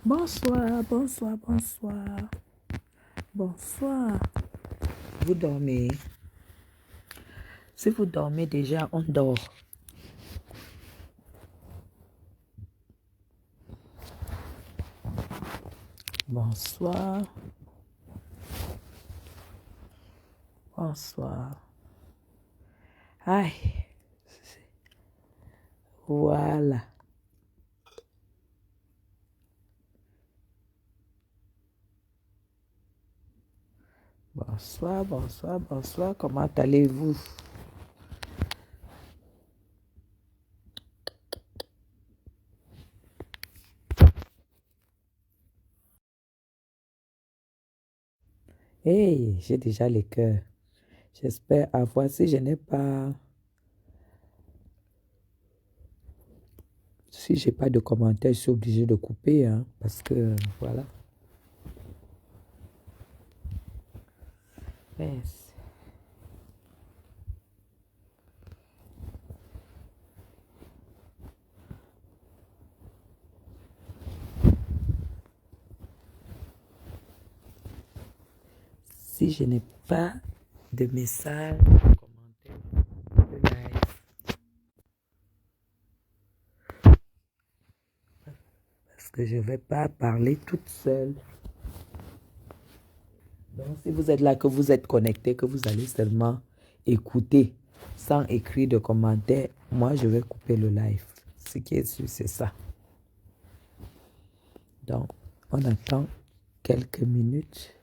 Bonsoir, bonsoir, bonsoir. Bonsoir. Vous dormez? Si vous dormez déjà, on dort. Bonsoir. Bonsoir. Aïe. Voilà. Bonsoir, bonsoir, bonsoir. Comment allez-vous? Hey, j'ai déjà les cœurs. J'espère avoir, si je n'ai pas, si j'ai pas de commentaires, je suis obligé de couper, hein, parce que, voilà. Yes. Si je n'ai pas de message, de commentaires, de live, parce que je ne vais pas parler toute seule. Donc, si vous êtes là, que vous êtes connecté, que vous allez seulement écouter sans écrire de commentaires, moi, je vais couper le live. Ce qui est sûr, c'est ça. Donc, on attend quelques minutes.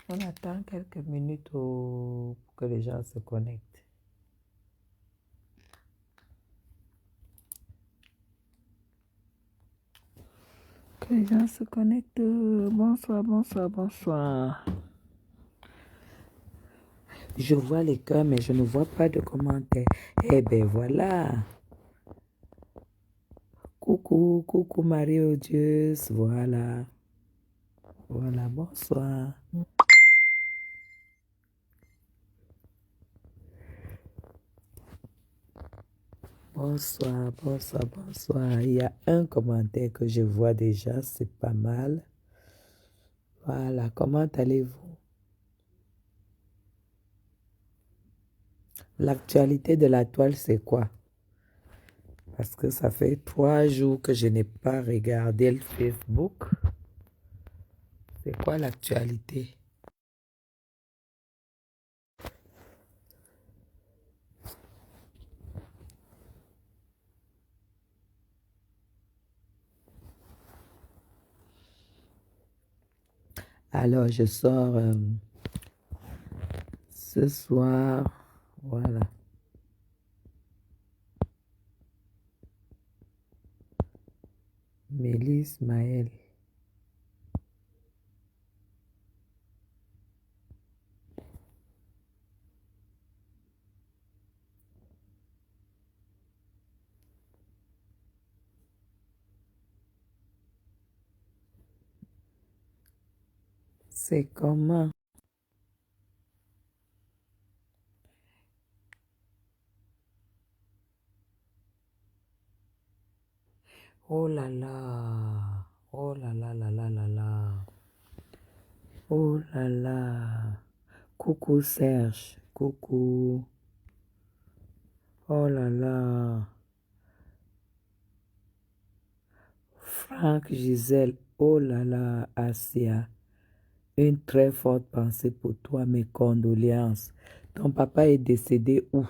On attend quelques minutes pour que les gens se connectent. Que les gens se connectent. Bonsoir, bonsoir, bonsoir. Je vois les cœurs, mais je ne vois pas de commentaires. Eh bien, voilà. Coucou, coucou Marie odieuse. Voilà. Voilà, bonsoir. Bonsoir, bonsoir, bonsoir. Il y a un commentaire que je vois déjà, c'est pas mal. Voilà, comment allez-vous? L'actualité de la toile, c'est quoi? Parce que ça fait 3 jours que je n'ai pas regardé le Facebook. C'est quoi l'actualité? Alors, je sors ce soir. Voilà. Mélisse Maël. C'est comment? Oh là là. Oh là là là là là là. Oh là là. Coucou Serge. Coucou. Oh là là. Franck Gisèle. Oh là là. Asia. Une très forte pensée pour toi. Mes condoléances. Ton papa est décédé où?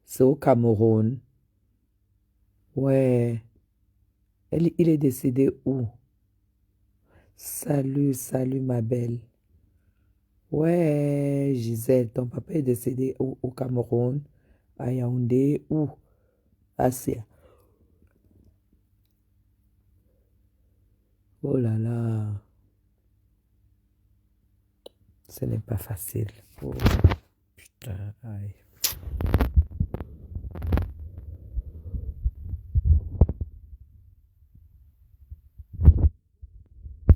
C'est au Cameroun. Ouais. Il est décédé où? Salut, salut ma belle. Ouais, Gisèle, ton papa est décédé au Cameroun, à Yaoundé, où? Asia. Oh là là, ce n'est pas facile. Oh, putain, aïe.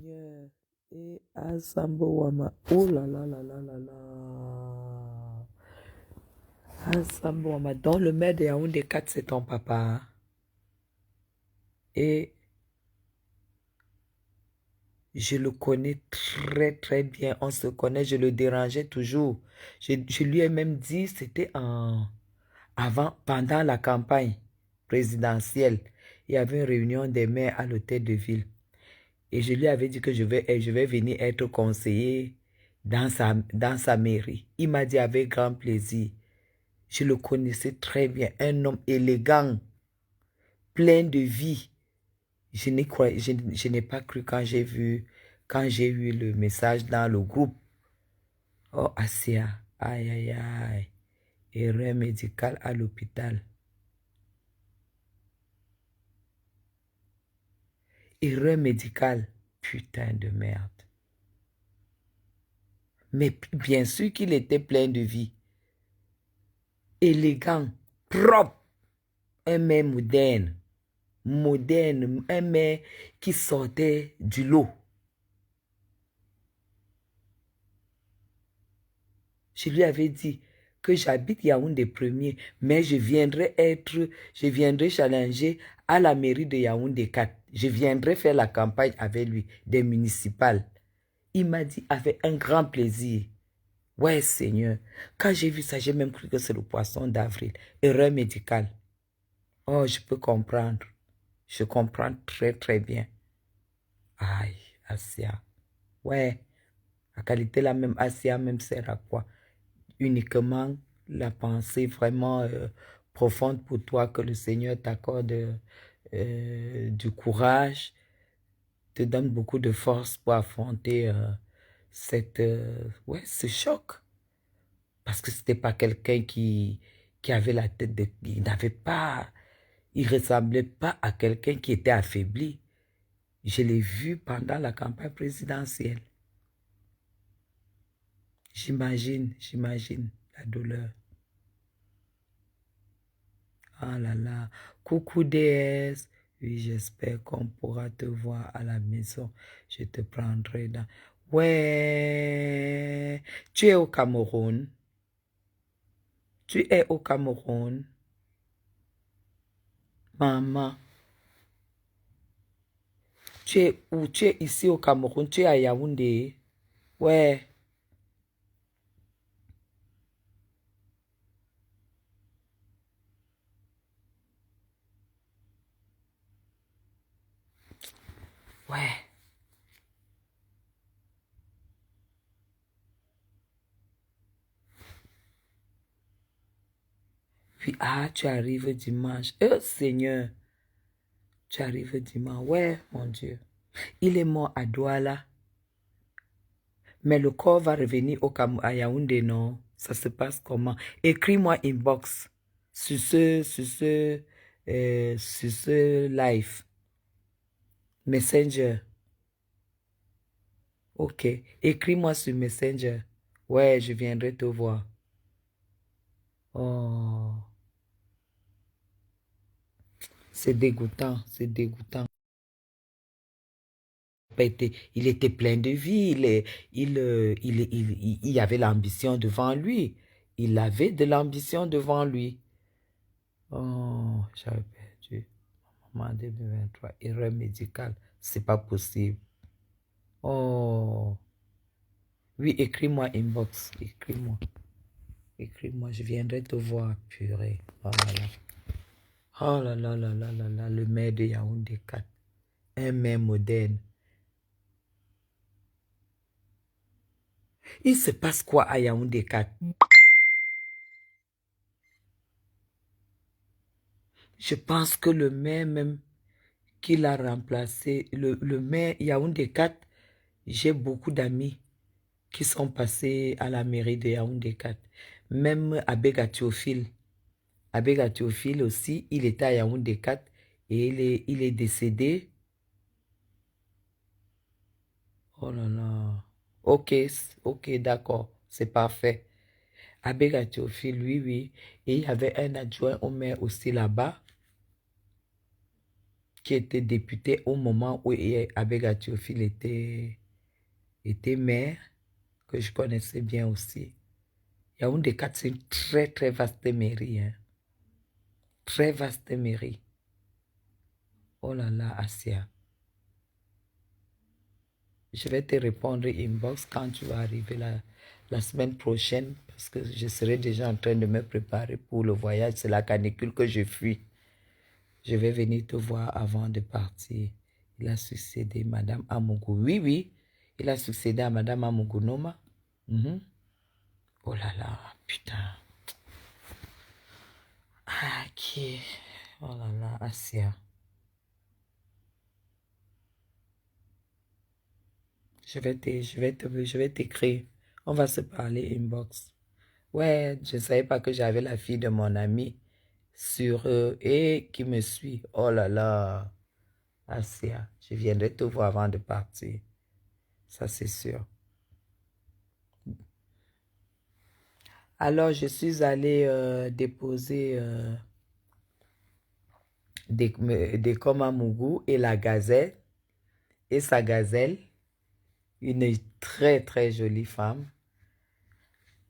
Yeah. Et Asambo Wama. Oh là là là là là là. Ensemble, maman. Donc, le maire de Yaoundé 4, c'est ton papa. Hein? Et je le connais très, très bien. On se connaît, je le dérangeais toujours. Je lui ai même dit, c'était pendant la campagne présidentielle. Il y avait une réunion des maires à l'hôtel de ville. Et je lui avais dit que je vais venir être conseiller dans sa mairie. Il m'a dit avec grand plaisir. Je le connaissais très bien. Un homme élégant, plein de vie. Je n'ai pas cru quand j'ai eu le message dans le groupe. Oh, Asia, aïe, aïe, aïe. Erreur médicale à l'hôpital. Erreur médicale. Putain de merde. Mais bien sûr qu'il était plein de vie. Élégant, propre. Un mec moderne. Moderne. Un mec qui sortait du lot. Je lui avais dit que j'habite Yaoundé premier, mais je viendrai challenger à la mairie de Yaoundé 4. Je viendrai faire la campagne avec lui, des municipales. Il m'a dit avec un grand plaisir. Ouais, Seigneur. Quand j'ai vu ça, j'ai même cru que c'est le poisson d'avril. Erreur médicale. Oh, je peux comprendre. Je comprends très, très bien. Aïe, Asia. Ouais, la qualité la même, Asia même sert à quoi? Uniquement la pensée vraiment profonde pour toi, que le Seigneur t'accorde du courage, te donne beaucoup de force pour affronter ce choc. Parce que c'était pas quelqu'un qui avait la tête de... Il ressemblait pas à quelqu'un qui était affaibli. Je l'ai vu pendant la campagne présidentielle. J'imagine la douleur. Ah là là. Coucou déesse. Oui, j'espère qu'on pourra te voir à la maison. Je te prendrai dans... Ouais. Tu es au Cameroun. Tu es au Cameroun. Maman. Tu es où? Tu es ici au Cameroun. Tu es à Yaoundé. Ouais. Ouais. Puis, tu arrives dimanche. Oh Seigneur. Tu arrives dimanche. Ouais, mon Dieu. Il est mort à Douala. Mais le corps va revenir à Yaoundé, non? Ça se passe comment? Écris-moi inbox sur ce live. Messenger. Ok. Écris-moi sur Messenger. Ouais, je viendrai te voir. Oh. C'est dégoûtant, c'est dégoûtant. Il était plein de vie, il avait l'ambition devant lui. Il avait de l'ambition devant lui. Oh, j'avais perdu. Maman 2023, erreur médicale, c'est pas possible. Oh, oui, écris-moi inbox, écris-moi. Écris-moi, je viendrai te voir, purée. Oh là là. Oh là là là là là là, le maire de Yaoundé 4. Un maire moderne. Il se passe quoi à Yaoundé 4? Je pense que le maire même qu'il a remplacé, le maire Yaoundé 4, j'ai beaucoup d'amis qui sont passés à la mairie de Yaoundé 4. Même Abega Théophile. Abega Théophile aussi, il était à Yaoundé 4 et il est décédé. Oh là là. Ok, ok, d'accord, c'est parfait. Abega Théophile, oui, oui. Et il y avait un adjoint au maire aussi là-bas qui était député au moment où Abega Théophile était maire, que je connaissais bien aussi. Yaoundé 4, c'est une très, très vaste mairie. Hein. Très vaste mairie. Oh là là, Asia. Je vais te répondre inbox quand tu vas arriver la semaine prochaine parce que je serai déjà en train de me préparer pour le voyage. C'est la canicule que je fuis. Je vais venir te voir avant de partir. Il a succédé Madame Amougou. Oui, oui. Il a succédé à Madame Amougou Noma. Oh là là, putain. Ah, qui? Oh là là, Asia. Je vais t'écrire. On va se parler inbox. Ouais, je ne savais pas que j'avais la fille de mon ami sur eux et qui me suit. Oh là là, Asia, je viendrai te voir avant de partir. Ça, c'est sûr. Alors, je suis allée déposer des Komamougou et la gazelle et sa gazelle, une très très jolie femme,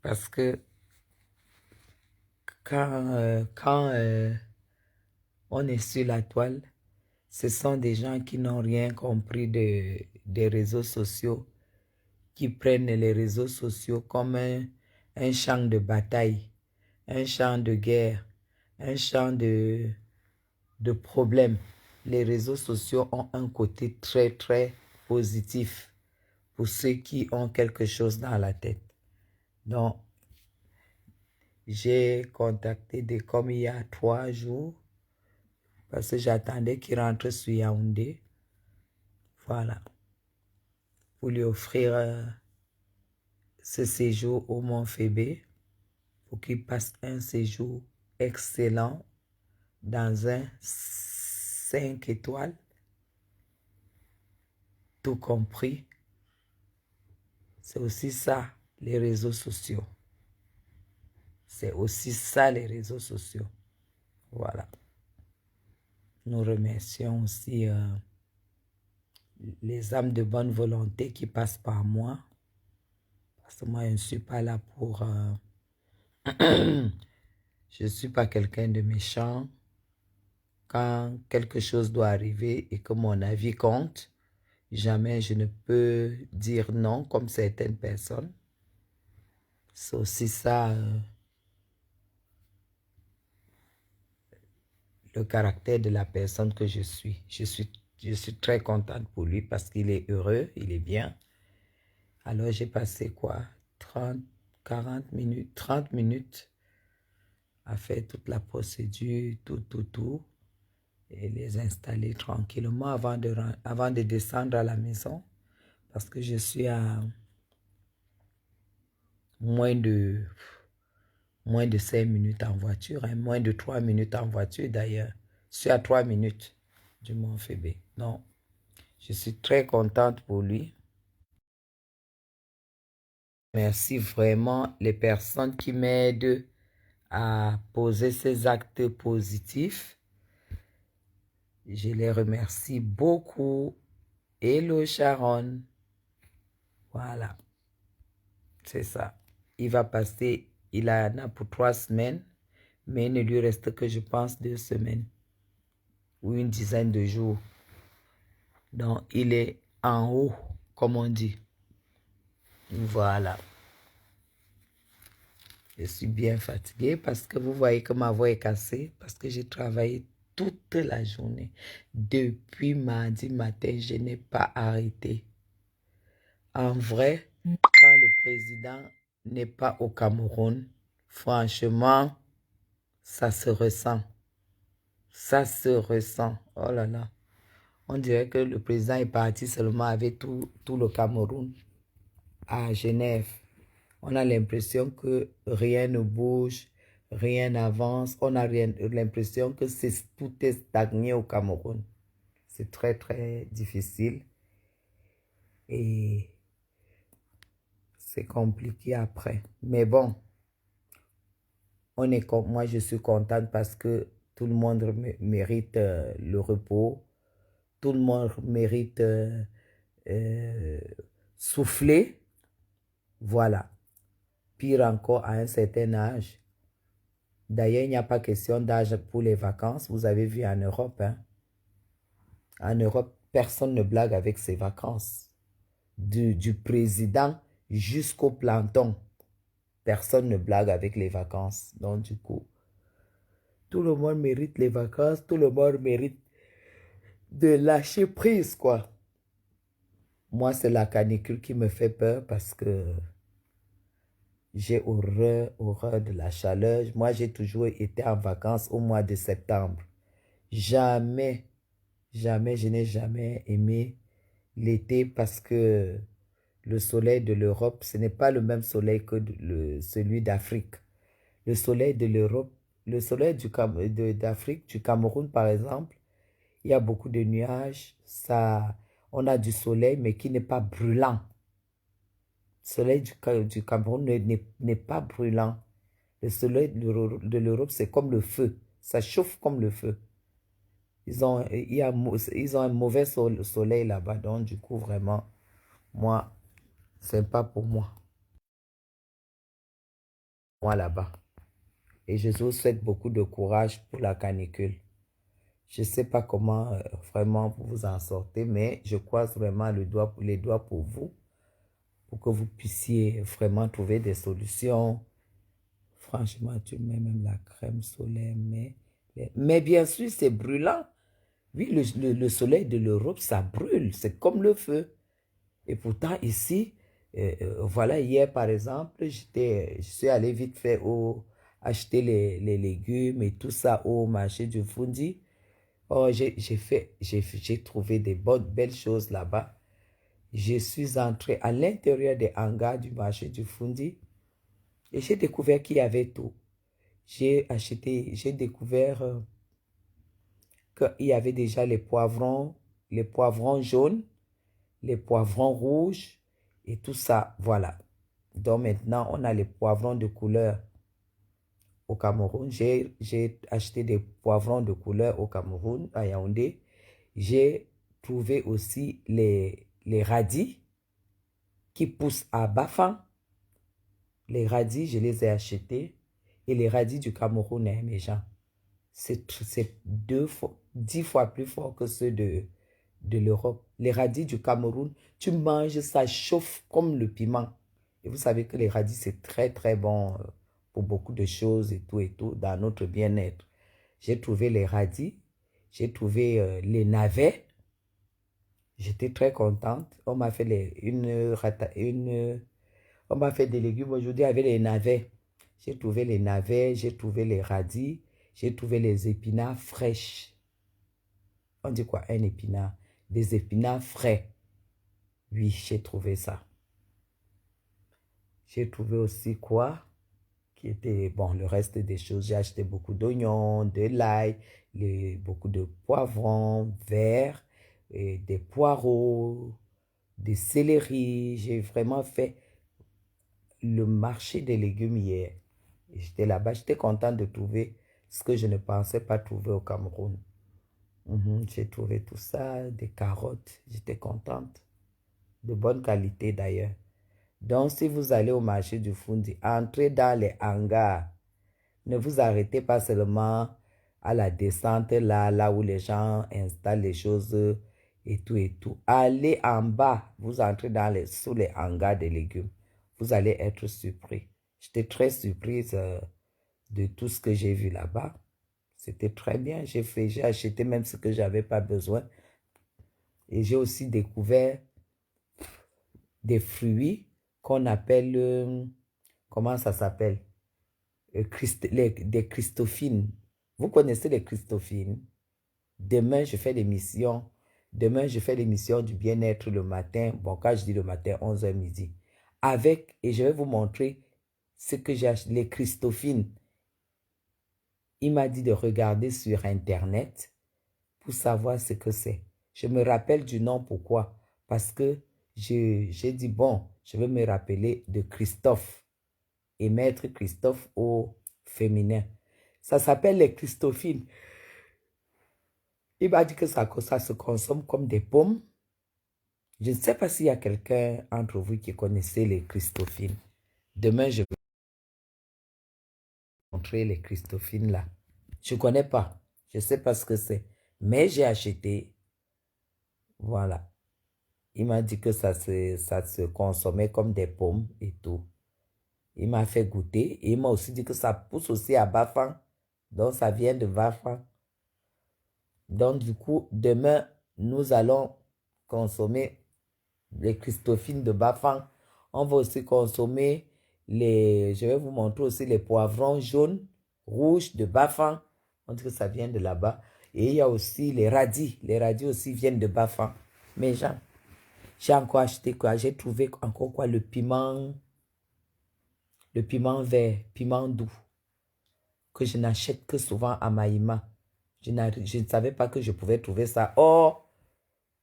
parce que quand on est sur la toile, ce sont des gens qui n'ont rien compris des réseaux sociaux, qui prennent les réseaux sociaux comme un champ de bataille, un champ de guerre, un champ de problèmes. Les réseaux sociaux ont un côté très, très positif pour ceux qui ont quelque chose dans la tête. Donc, j'ai contacté des comme il y a 3 jours parce que j'attendais qu'il rentre sur Yaoundé. Voilà. Pour lui offrir ce séjour au Mont Fébé pour qu'il passe un séjour excellent dans un 5 étoiles, tout compris. C'est aussi ça, les réseaux sociaux. C'est aussi ça, les réseaux sociaux. Voilà. Nous remercions aussi les âmes de bonne volonté qui passent par moi. Parce que moi, je ne suis pas là pour... je ne suis pas quelqu'un de méchant. Quand quelque chose doit arriver et que mon avis compte, jamais je ne peux dire non comme certaines personnes. C'est aussi ça le caractère de la personne que je suis. Je suis très contente pour lui parce qu'il est heureux, il est bien. Alors j'ai passé quoi? 40 minutes, 30 minutes à faire toute la procédure, tout, et les installer tranquillement avant de descendre à la maison parce que je suis à moins de 5 minutes en voiture, hein, moins de 3 minutes en voiture d'ailleurs. Je suis à 3 minutes du Mont Fébé. Non, je suis très contente pour lui. Merci vraiment les personnes qui m'aident à poser ces actes positifs. Je les remercie beaucoup. Hello Sharon. Voilà, c'est ça. Il va passer, il en a pour 3 semaines, mais il ne lui reste que, je pense, 2 semaines ou une dizaine de jours. Donc, il est en haut, comme on dit. Voilà. Je suis bien fatiguée parce que vous voyez que ma voix est cassée parce que j'ai travaillé toute la journée. Depuis mardi matin, je n'ai pas arrêté. En vrai, quand le président n'est pas au Cameroun, franchement, ça se ressent. Ça se ressent. Oh là là. On dirait que le président est parti seulement avec tout le Cameroun à Genève. On a l'impression que rien ne bouge, rien n'avance. On a l'impression que tout est stagné au Cameroun. C'est très, très difficile. Et c'est compliqué après. Mais bon, moi, je suis contente parce que tout le monde mérite le repos. Tout le monde mérite souffler. Voilà. pire encore à un certain âge. D'ailleurs, il n'y a pas question d'âge pour les vacances. Vous avez vu en Europe, hein? En Europe, personne ne blague avec ses vacances. Du président jusqu'au planton, personne ne blague avec les vacances. Donc, du coup, tout le monde mérite les vacances, tout le monde mérite de lâcher prise, quoi. Moi, c'est la canicule qui me fait peur parce que j'ai horreur de la chaleur. Moi, j'ai toujours été en vacances au mois de septembre. Jamais, jamais, je n'ai jamais aimé l'été parce que le soleil de l'Europe, ce n'est pas le même soleil que celui d'Afrique. Le soleil de l'Europe, le soleil d'Afrique, du Cameroun par exemple, il y a beaucoup de nuages. On a du soleil, mais qui n'est pas brûlant. Le soleil du Cameroun n'est pas brûlant. Le soleil de l'Europe, c'est comme le feu. Ça chauffe comme le feu. Ils ont un mauvais soleil là-bas. Donc, du coup, vraiment, moi, c'est pas pour moi. Moi, là-bas. Et je vous souhaite beaucoup de courage pour la canicule. Je ne sais pas comment vraiment vous vous en sortez, mais je croise vraiment les doigts pour vous, pour que vous puissiez vraiment trouver des solutions. Franchement, tu mets même la crème solaire, mais bien sûr, c'est brûlant. Oui, le soleil de l'Europe, ça brûle, c'est comme le feu. Et pourtant, ici, voilà, hier, par exemple, je suis allé vite fait acheter les légumes et tout ça au marché du Fundi. Oh, j'ai trouvé des belles choses là-bas. Je suis entré à l'intérieur des hangars du marché du Fundi et j'ai découvert qu'il y avait tout. J'ai découvert qu'il y avait déjà les poivrons jaunes, les poivrons rouges et tout ça, voilà. Donc maintenant, on a les poivrons de couleur au Cameroun. J'ai acheté des poivrons de couleur au Cameroun, à Yaoundé. J'ai trouvé aussi les radis qui poussent à Bafang. Les radis, je les ai achetés. Et les radis du Cameroun, hein, mes gens, c'est 10 fois plus fort que ceux de l'Europe. Les radis du Cameroun, tu manges, ça chauffe comme le piment. Et vous savez que les radis, c'est très, très bon pour beaucoup de choses et tout, dans notre bien-être. J'ai trouvé les radis, j'ai trouvé les navets. J'étais très contente. On m'a fait on m'a fait des légumes aujourd'hui avec les navets. J'ai trouvé les navets, j'ai trouvé les radis, j'ai trouvé les épinards fraîches. On dit quoi, un épinard? Des épinards frais. Oui, j'ai trouvé ça. J'ai trouvé aussi quoi? Qui était, bon, le reste des choses. J'ai acheté beaucoup d'oignons, de l'ail, beaucoup de poivrons verts, et des poireaux, des céleris. J'ai vraiment fait le marché des légumes hier. J'étais là-bas, j'étais contente de trouver ce que je ne pensais pas trouver au Cameroun. J'ai trouvé tout ça, des carottes, j'étais contente. De bonne qualité d'ailleurs. Donc, si vous allez au marché du Fundi, entrez dans les hangars. Ne vous arrêtez pas seulement à la descente là où les gens installent les choses et tout et tout. Allez en bas, vous entrez sous les hangars des légumes. Vous allez être surpris. J'étais très surprise de tout ce que j'ai vu là-bas. C'était très bien. J'ai acheté même ce que je n'avais pas besoin. Et j'ai aussi découvert des fruits qu'on appelle, comment ça s'appelle? Des Christophines. Vous connaissez les Christophines? Demain, je fais l'émission. Demain, je fais l'émission du bien-être le matin. Bon, quand je dis le matin, 11h midi. Et je vais vous montrer ce que j'ai acheté, les Christophines. Il m'a dit de regarder sur Internet pour savoir ce que c'est. Je me rappelle du nom, pourquoi? Parce que j'ai dit, bon, je vais me rappeler de Christophe et Maître Christophe au féminin. Ça s'appelle les Christophines. Il m'a dit que ça se consomme comme des pommes. Je ne sais pas s'il y a quelqu'un entre vous qui connaissait les Christophines. Demain, je montrer les Christophines là. Je ne connais pas. Je ne sais pas ce que c'est. Mais j'ai acheté. Voilà. Il m'a dit que ça se consommait comme des pommes et tout. Il m'a fait goûter. Et il m'a aussi dit que ça pousse aussi à Bafang. Donc, ça vient de Bafang. Donc, du coup, demain, nous allons consommer les Christophines de Bafang. On va aussi consommer je vais vous montrer aussi les poivrons jaunes, rouges de Bafang. On dit que ça vient de là-bas. Et il y a aussi les radis. Les radis aussi viennent de Bafang. Mais j'ai encore acheté quoi? J'ai trouvé encore quoi? Le piment vert, piment doux, que je n'achète que souvent à Maïma. Je ne savais pas que je pouvais trouver ça hors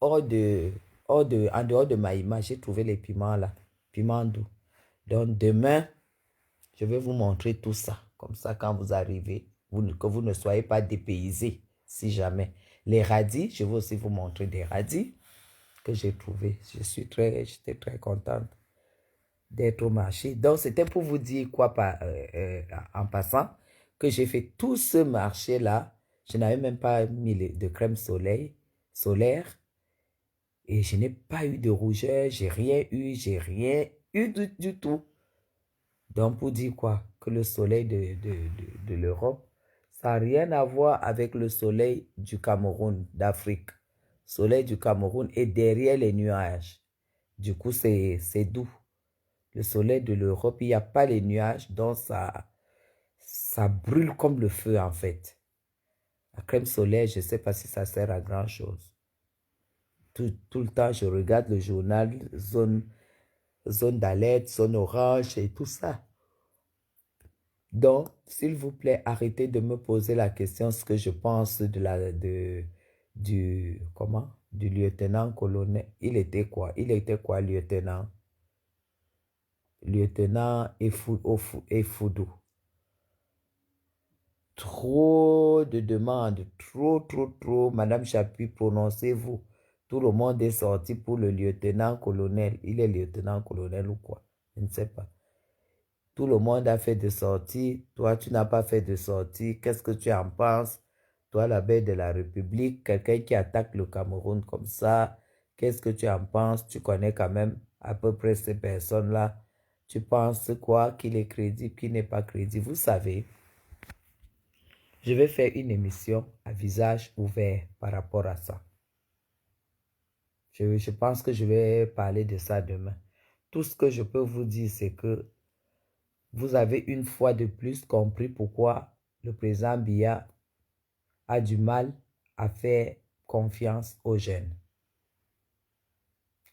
de, en dehors de Maïma. J'ai trouvé les piments là, piments doux. Donc demain, je vais vous montrer tout ça. Comme ça, quand vous arrivez, que vous ne soyez pas dépaysés, si jamais. Les radis, je vais aussi vous montrer des radis que j'ai trouvés. J'étais très contente d'être au marché. Donc, c'était pour vous dire quoi en passant, que j'ai fait tout ce marché-là. Je n'avais même pas mis de crème solaire et je n'ai pas eu de rougeur, j'ai rien eu du tout. Donc, pour dire quoi? Que le soleil de l'Europe, ça n'a rien à voir avec le soleil du Cameroun, d'Afrique. Le soleil du Cameroun est derrière les nuages. Du coup, c'est doux. Le soleil de l'Europe, il n'y a pas les nuages, donc ça brûle comme le feu en fait. La crème solaire, je ne sais pas si ça sert à grand chose. Tout le temps, je regarde le journal, zone d'alerte, zone orange et tout ça. Donc, s'il vous plaît, arrêtez de me poser la question ce que je pense du lieutenant-colonel. Il était quoi? Il était quoi, lieutenant? Lieutenant Efoudou. Trop de demandes, trop. Madame Chapuis, prononcez-vous. Tout le monde est sorti pour le lieutenant-colonel. Il est lieutenant-colonel ou quoi? Je ne sais pas. Tout le monde a fait des sorties. Toi, tu n'as pas fait de sortie. Qu'est-ce que tu en penses? Toi, la belle de la République, quelqu'un qui attaque le Cameroun comme ça, qu'est-ce que tu en penses? Tu connais quand même à peu près ces personnes-là. Tu penses quoi? Qu'il est crédible, qu'il n'est pas crédible? Vous savez, je vais faire une émission à visage ouvert par rapport à ça. Je pense que je vais parler de ça demain. Tout ce que je peux vous dire, c'est que vous avez une fois de plus compris pourquoi le président Biya a du mal à faire confiance aux jeunes.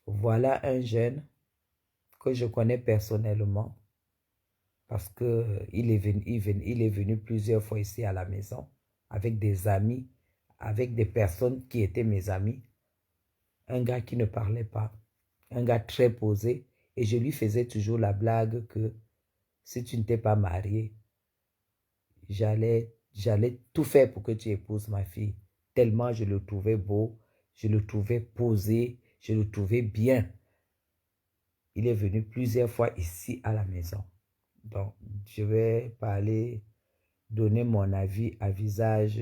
Voilà un jeune que je connais personnellement parce qu'il est venu plusieurs fois ici à la maison avec des amis, avec des personnes qui étaient mes amis. Un gars qui ne parlait pas, un gars très posé, et je lui faisais toujours la blague que si tu ne t'es pas marié, j'allais tout faire pour que tu épouses ma fille. Tellement je le trouvais beau, je le trouvais posé, je le trouvais bien. Il est venu plusieurs fois ici à la maison. Donc, je vais donner mon avis à visage,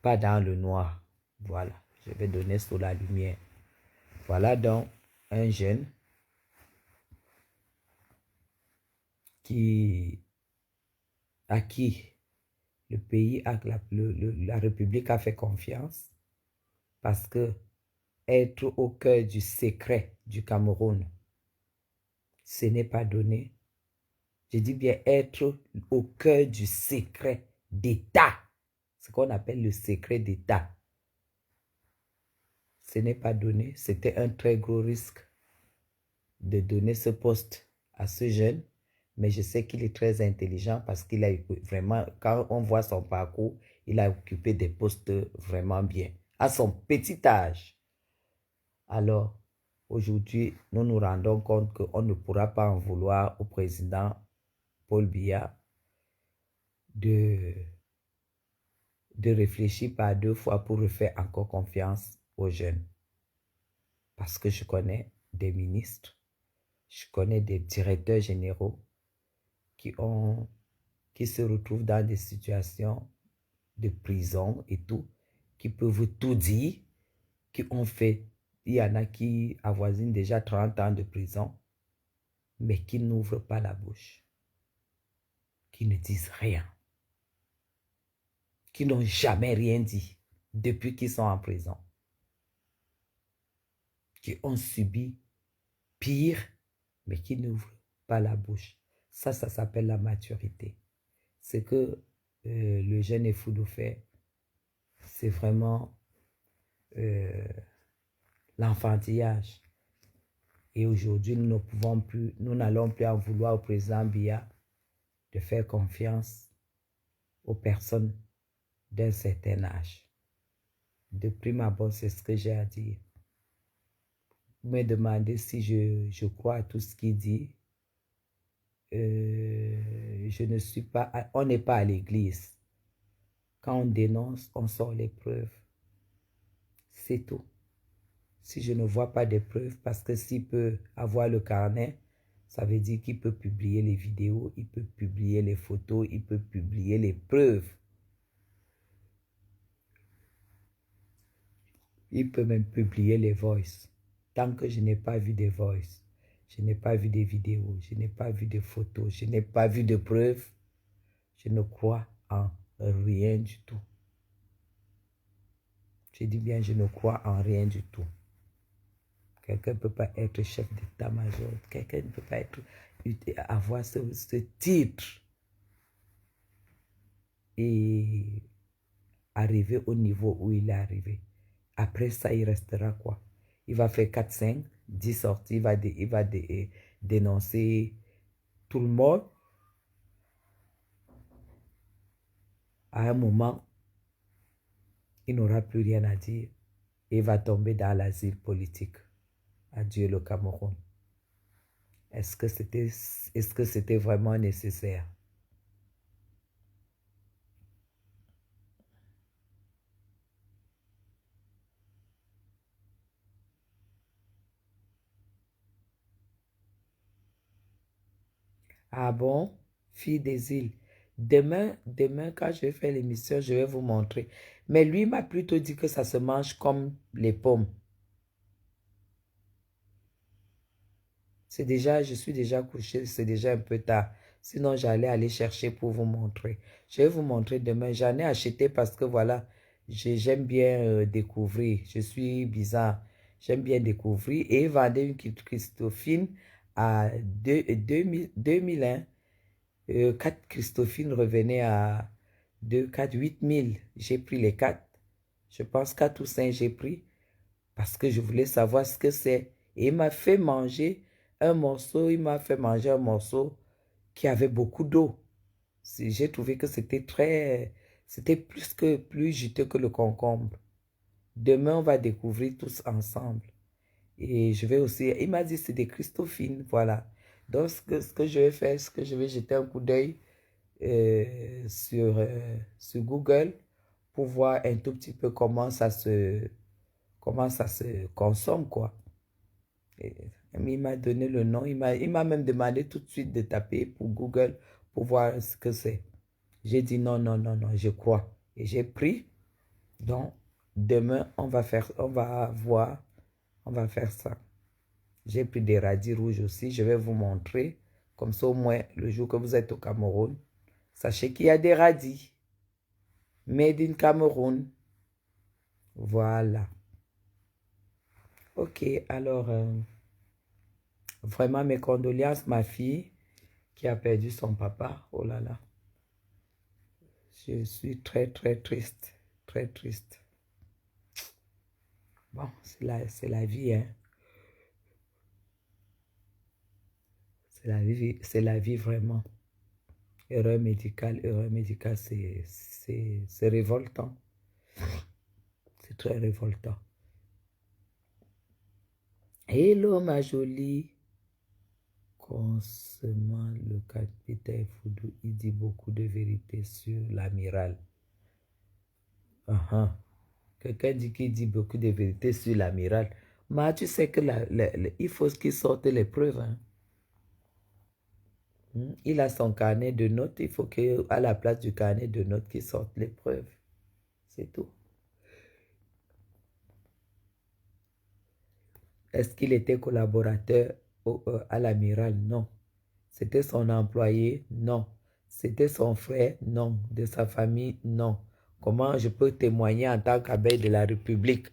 pas dans le noir. Voilà, je vais donner sous la lumière. Voilà donc un jeune à qui le pays, la République a fait confiance parce que être au cœur du secret du Cameroun, ce n'est pas donné. Je dis bien être au cœur du secret d'État, ce qu'on appelle le secret d'État. Ce n'est pas donné. C'était un très gros risque de donner ce poste à ce jeune. Mais je sais qu'il est très intelligent parce qu'il a vraiment, quand on voit son parcours, il a occupé des postes vraiment bien. À son petit âge. Alors, aujourd'hui, nous nous rendons compte qu'on ne pourra pas en vouloir au président Paul Biya de réfléchir par deux fois pour refaire encore confiance aux jeunes. Parce que je connais des ministres, je connais des directeurs généraux qui qui se retrouvent dans des situations de prison et tout, qui peuvent tout dire, qui ont fait, il y en a qui avoisinent déjà 30 ans de prison, mais qui n'ouvrent pas la bouche, qui ne disent rien, qui n'ont jamais rien dit depuis qu'ils sont en prison, qui ont subi pire, mais qui n'ouvrent pas la bouche. Ça s'appelle la maturité. Ce que le jeune Effoudou fait, c'est vraiment l'enfantillage. Et aujourd'hui, nous n'allons plus en vouloir au président Biya de faire confiance aux personnes d'un certain âge. De prime abord, c'est ce que j'ai à dire. Vous me demandez si je crois à tout ce qu'il dit. Je ne suis pas, on n'est pas à l'église. Quand on dénonce, on sort les preuves. C'est tout. Si je ne vois pas de preuves, parce que s'il peut avoir le carnet, ça veut dire qu'il peut publier les vidéos, il peut publier les photos, il peut publier les preuves. Il peut même publier les voices. Tant que je n'ai pas vu des voices, je n'ai pas vu des vidéos, je n'ai pas vu de photos, je n'ai pas vu de preuves, je ne crois en rien du tout. Je dis bien, je ne crois en rien du tout. Quelqu'un ne peut pas être chef d'état-major. Quelqu'un ne peut pas avoir ce titre et arriver au niveau où il est arrivé. Après ça, il restera quoi? Il va faire 4, 5, 10 sorties, il va dénoncer tout le monde. À un moment, il n'aura plus rien à dire et il va tomber dans l'asile politique. Adieu le Cameroun. Est-ce que c'était vraiment nécessaire? Ah bon? Fille des îles. Demain, quand je vais faire l'émission, je vais vous montrer. Mais lui m'a plutôt dit que ça se mange comme les pommes. Je suis déjà couché, c'est déjà un peu tard. Sinon, j'allais aller chercher pour vous montrer. Je vais vous montrer demain. J'en ai acheté parce que voilà, j'aime bien découvrir. Je suis bizarre. J'aime bien découvrir. Et il vendait une Christophine à 2001. 4 Christophine revenait à 2, 4, 8 000. J'ai pris les 4. Je pense 4 ou 5 j'ai pris parce que je voulais savoir ce que c'est. Et il m'a fait manger un morceau, qui avait beaucoup d'eau. J'ai trouvé que c'était plus juteux que le concombre. Demain, on va découvrir tous ensemble. Et je vais aussi, il m'a dit c'est des Christophines, voilà. Donc, ce que je vais faire, c'est que je vais jeter un coup d'œil sur Google pour voir un tout petit peu comment ça se consomme, quoi. Et il m'a donné le nom, il m'a même demandé tout de suite de taper pour Google pour voir ce que c'est. J'ai dit non, non, non, non, je crois. Et j'ai pris. Donc, demain, on va faire ça. J'ai pris des radis rouges aussi, je vais vous montrer. Comme ça, au moins, le jour que vous êtes au Cameroun, sachez qu'il y a des radis. Made in Cameroun. Voilà. Ok, alors, vraiment mes condoléances, ma fille qui a perdu son papa. Oh là là. Je suis très, très triste. Très triste. Bon, c'est la vie, hein. C'est la vie vraiment. Erreur médicale, c'est révoltant. C'est très révoltant. Hello, ma jolie. Concernant le capitaine Foudou, il dit beaucoup de vérité sur l'amiral. Quelqu'un dit qu'il dit beaucoup de vérité sur l'amiral. Mais tu sais que il faut qu'il sorte les preuves. Hein. Il a son carnet de notes. Il faut qu'à la place du carnet de notes, qu'il sorte les preuves. C'est tout. Est-ce qu'il était collaborateur à l'amiral? Non. C'était son employé? Non. C'était son frère? Non. De sa famille? Non. Comment je peux témoigner en tant qu'abbé de la République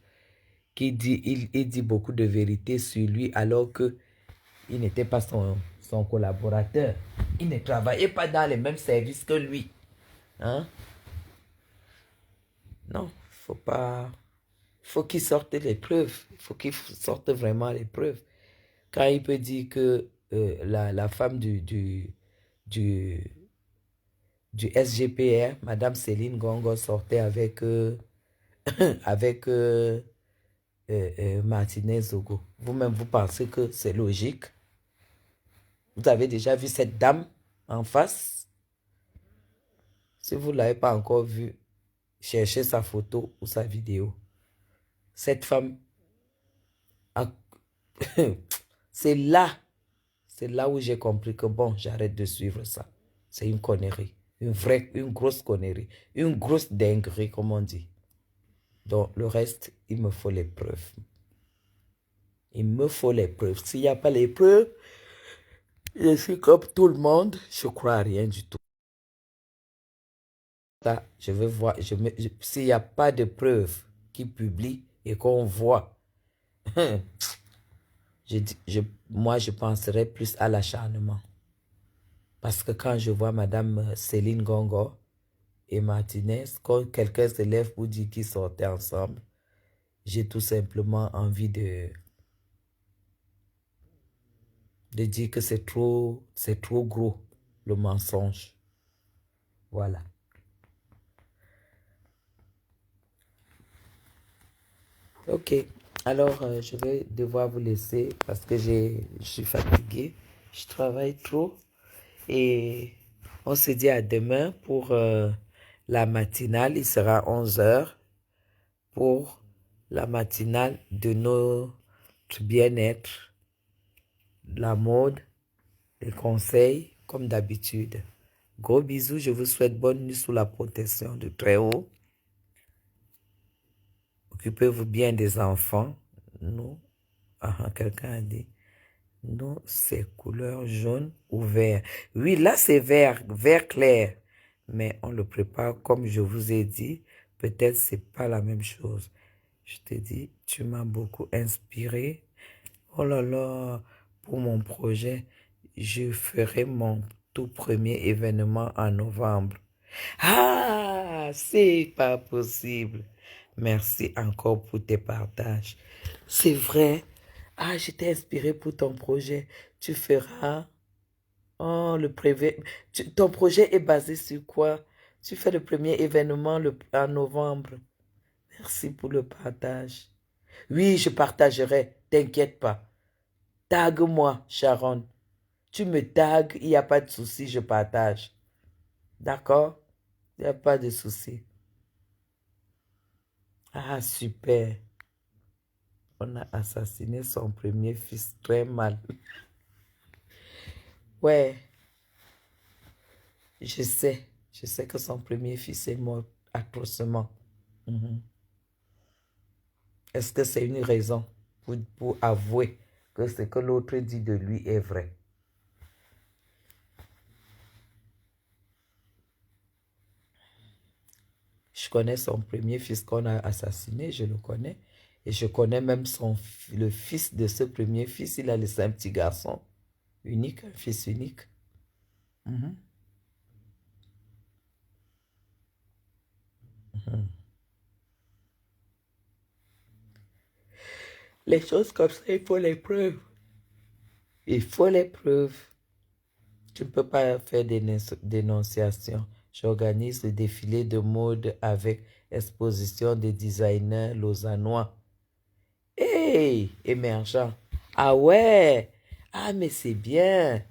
qui dit, il dit beaucoup de vérités sur lui alors que il n'était pas son collaborateur. Il ne travaillait pas dans les mêmes services que lui. Hein? Non, faut pas... faut qu'il sorte les preuves. Il faut qu'il sorte vraiment les preuves. Quand il peut dire que la femme du, du SGPR, Madame Céline Gongo, sortait avec, avec Martinez Zogo. Vous-même, vous pensez que c'est logique? Vous avez déjà vu cette dame en face? Si vous ne l'avez pas encore vue, cherchez sa photo ou sa vidéo. Cette femme, a... c'est là où j'ai compris que bon, j'arrête de suivre ça. C'est une connerie. Une grosse connerie. Une grosse dinguerie, comme on dit. Donc, le reste, il me faut les preuves. Il me faut les preuves. S'il n'y a pas les preuves, je suis comme tout le monde, je crois à rien du tout. Là, je veux voir, s'il n'y a pas de preuves qui publient et qu'on voit, moi, je penserais plus à l'acharnement. Parce que quand je vois Madame Céline Gongo et Martinez, quand quelqu'un se lève pour dire qu'ils sortaient ensemble, j'ai tout simplement envie de dire que c'est trop gros, le mensonge. Voilà. Ok. Alors, je vais devoir vous laisser parce que je suis fatiguée. Je travaille trop. Et on se dit à demain pour la matinale. Il sera 11 heures pour la matinale de notre bien-être, la mode, les conseils, comme d'habitude. Gros bisous, je vous souhaite bonne nuit sous la protection de Très-Haut. Occupez-vous bien des enfants. Nous, quelqu'un a dit, nous, c'est couleur jaune ou vert. Oui, là, c'est vert, vert clair. Mais on le prépare comme je vous ai dit. Peut-être c'est pas la même chose. Je te dis, tu m'as beaucoup inspiré. Oh là là, pour mon projet, je ferai mon tout premier événement en novembre. Ah, c'est pas possible. Merci encore pour tes partages. C'est vrai. Ah, j'étais inspiré pour ton projet. Tu feras... Oh, le privé. Ton projet est basé sur quoi? Tu fais le premier événement en novembre. Merci pour le partage. Oui, je partagerai. T'inquiète pas. Tag-moi, Sharon. Tu me tags, il n'y a pas de souci, je partage. D'accord? Il n'y a pas de souci. Ah, super. On a assassiné son premier fils très mal. Ouais, je sais. Je sais que son premier fils est mort atrocement. Mhm. Est-ce que c'est une raison pour avouer que ce que l'autre dit de lui est vrai? Je connais son premier fils qu'on a assassiné, je le connais. Et je connais même le fils de ce premier fils. Il a laissé un petit garçon unique, un fils unique. Mhm. Mhm. Les choses comme ça, il faut les preuves. Il faut les preuves. Tu ne peux pas faire des dénonciations. J'organise le défilé de mode avec exposition des designers lausannois. Hey, émergent. Ah ouais. Ah, mais c'est bien.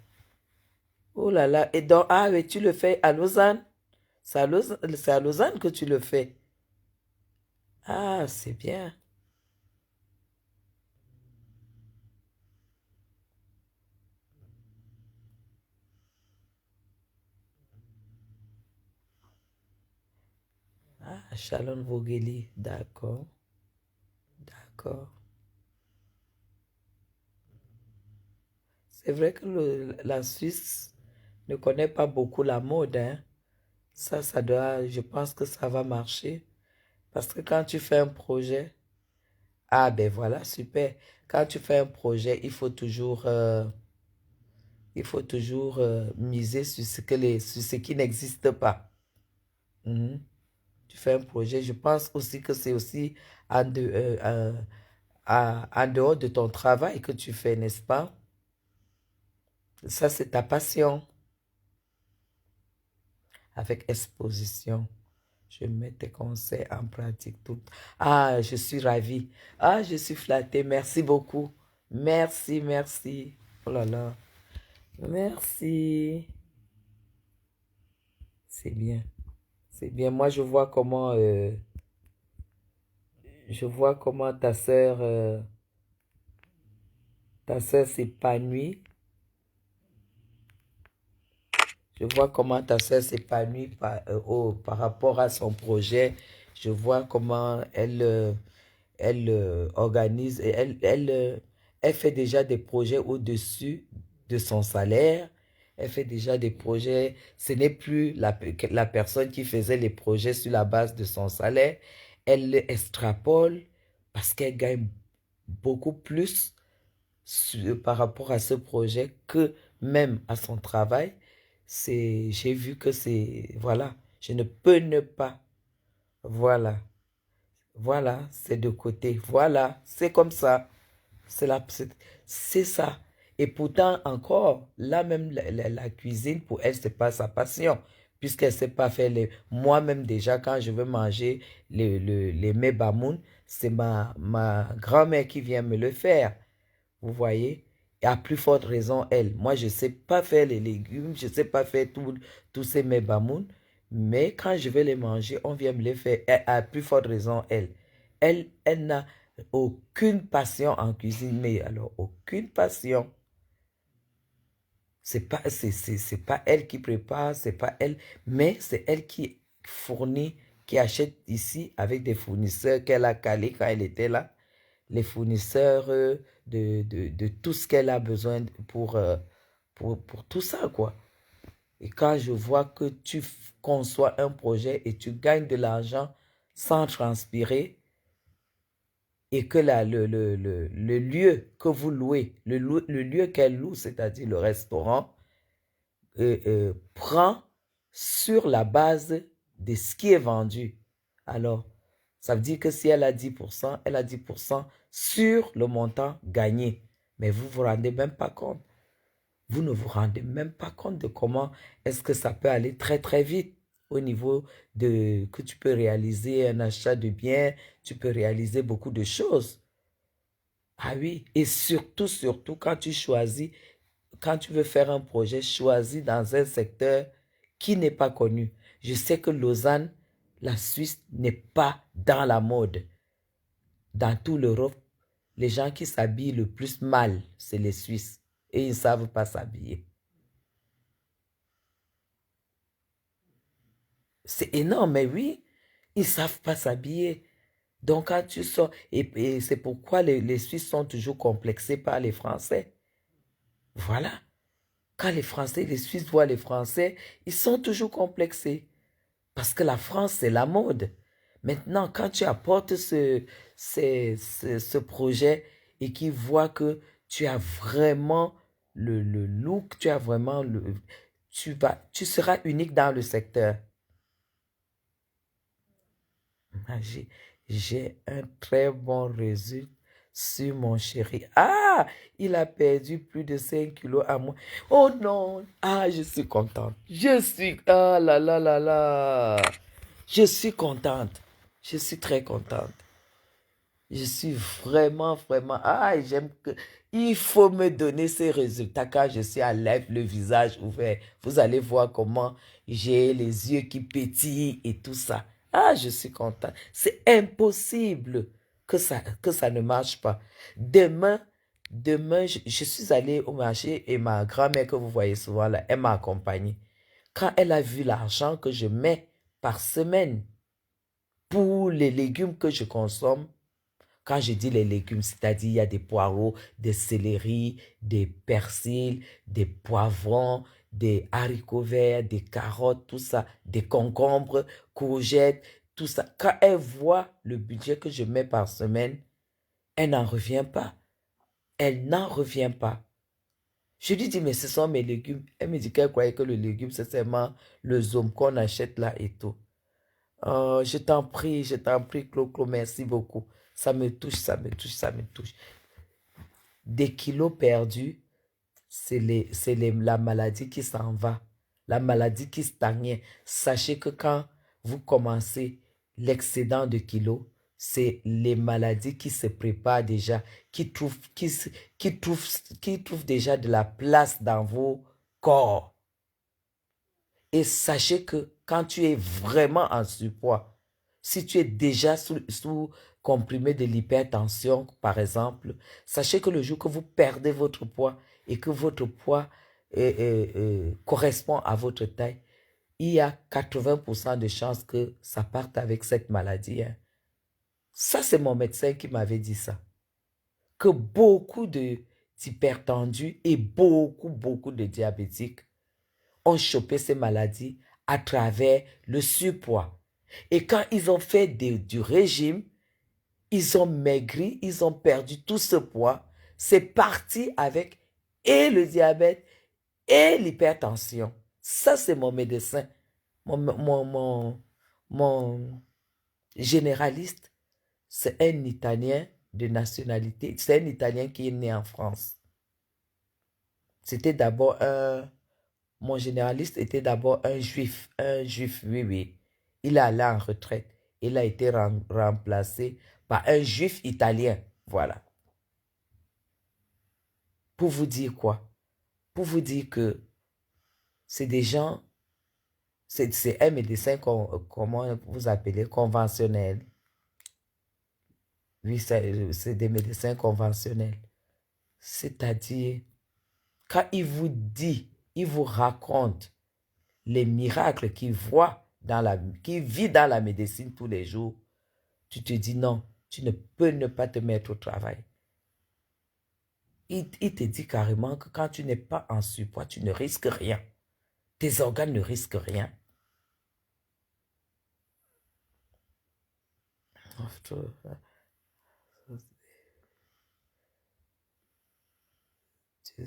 Oh là là. Et donc, ah, mais tu le fais à Lausanne? C'est à Lausanne que tu le fais. Ah, c'est bien. À Chalon-Vogeli, d'accord, d'accord. C'est vrai que la Suisse ne connaît pas beaucoup la mode, hein. Ça doit, je pense que ça va marcher. Parce que quand tu fais un projet, ah ben voilà, super. Quand tu fais un projet, il faut toujours miser sur sur ce qui n'existe pas. Mhm. Tu fais un projet, je pense aussi que c'est aussi en dehors de ton travail que tu fais, n'est-ce pas? Ça, c'est ta passion avec exposition. Je mets tes conseils en pratique tout. Ah, je suis ravie. Ah, je suis flattée. Merci beaucoup. Merci, merci. Oh là là. Merci. C'est bien. C'est bien. Moi, je vois comment ta sœur s'épanouit. Je vois comment ta sœur s'épanouit par rapport à son projet. Je vois comment elle organise et elle fait déjà des projets au-dessus de son salaire. Elle fait déjà des projets. Ce n'est plus la personne qui faisait les projets sur la base de son salaire. Elle extrapole parce qu'elle gagne beaucoup plus par rapport à ce projet que même à son travail. J'ai vu que voilà, je ne peux ne pas, voilà, voilà, c'est de côté, voilà, c'est comme ça, c'est ça. Et pourtant, encore, là même, la cuisine, pour elle, c'est pas sa passion, puisqu'elle sait pas faire moi-même déjà, quand je veux manger les mets bamoun, c'est ma grand-mère qui vient me le faire. Vous voyez? Et à plus forte raison, elle. Moi, je ne sais pas faire les légumes, je ne sais pas faire tous ces mebamoun, mais quand je vais les manger, on vient me les faire. Et à plus forte raison, elle. Elle n'a aucune passion en cuisine, mais alors, aucune passion. C'est pas elle qui prépare, c'est pas elle, mais c'est elle qui fournit, qui achète ici avec des fournisseurs qu'elle a calés quand elle était là, les fournisseurs de tout ce qu'elle a besoin pour tout ça, quoi. Et quand je vois que tu conçois un projet et tu gagnes de l'argent sans transpirer et que le lieu que vous louez, le lieu qu'elle loue, c'est-à-dire le restaurant, prend sur la base de ce qui est vendu. Alors, ça veut dire que si elle a 10% sur le montant gagné. Mais vous ne vous rendez même pas compte. Vous ne vous rendez même pas compte de comment est-ce que ça peut aller très très vite au niveau de que tu peux réaliser un achat de biens, tu peux réaliser beaucoup de choses. Ah oui, et surtout, surtout quand tu veux faire un projet, choisis dans un secteur qui n'est pas connu. Je sais que Lausanne, la Suisse, n'est pas dans la mode. Dans toute l'Europe, les gens qui s'habillent le plus mal, c'est les Suisses. Et ils ne savent pas s'habiller. C'est énorme, mais oui, ils ne savent pas s'habiller. Donc quand tu sors, et c'est pourquoi les Suisses sont toujours complexés par les Français. Voilà. Quand les Suisses voient les Français, ils sont toujours complexés. Parce que la France, c'est la mode. Maintenant, quand tu apportes ce projet et qu'ils voient que tu as vraiment le look, tu as vraiment tu seras unique dans le secteur. Ah, j'ai un très bon résultat sur mon chéri. Ah, il a perdu plus de 5 kilos à moi. Oh non, ah, je suis contente. Ah là là là là. Je suis contente. Je suis très contente. Je suis vraiment, vraiment. Ah, j'aime que. Il faut me donner ces résultats quand je suis à l'aise, le visage ouvert. Vous allez voir comment j'ai les yeux qui pétillent et tout ça. Ah, je suis contente. C'est impossible que ça ne marche pas. Demain, je suis allée au marché et ma grand-mère que vous voyez souvent là, elle m'a accompagnée. Quand elle a vu l'argent que je mets par semaine, Pour les légumes que je consomme, quand je dis les légumes, c'est-à-dire il y a des poireaux, des céleris, des persils, des poivrons, des haricots verts, des carottes, tout ça, des concombres, courgettes, tout ça. Quand elle voit le budget que je mets par semaine, elle n'en revient pas. Elle n'en revient pas. Je lui dis, mais ce sont mes légumes. Elle me dit qu'elle croyait que le légume, c'est seulement le zone qu'on achète là et tout. Oh, je t'en prie, Clo, merci beaucoup. Ça me touche, ça me touche, ça me touche. Des kilos perdus, la maladie qui s'en va, la maladie qui stagne. Sachez que quand vous commencez l'excédent de kilos, c'est les maladies qui se préparent déjà, qui trouvent déjà de la place dans vos corps. Et sachez que quand tu es vraiment en surpoids, si tu es déjà sous comprimé de l'hypertension, par exemple, sachez que le jour que vous perdez votre poids et que votre poids correspond à votre taille, il y a 80% de chances que ça parte avec cette maladie, hein. Ça, c'est mon médecin qui m'avait dit ça. Que beaucoup d'hypertendus et beaucoup de diabétiques ont chopé ces maladies à travers le surpoids. Et quand ils ont fait du régime, ils ont maigri, ils ont perdu tout ce poids. C'est parti avec et le diabète et l'hypertension. Ça, c'est mon médecin, mon généraliste. C'est un Italien de nationalité. C'est un Italien qui est né en France. C'était d'abord mon généraliste était d'abord un juif, oui, oui. Il est allé en retraite. Il a été remplacé par un juif italien. Voilà. Pour vous dire quoi? Pour vous dire que c'est des gens, c'est un médecin, comment vous appelez, conventionnel. Oui, c'est des médecins conventionnels. C'est-à-dire, quand il vous dit, il vous raconte les miracles qu'il voit qu'il vit dans la médecine tous les jours, tu te dis non, tu ne peux ne pas te mettre au travail. Il te dit carrément que quand tu n'es pas en surpoids, tu ne risques rien. Tes organes ne risquent rien.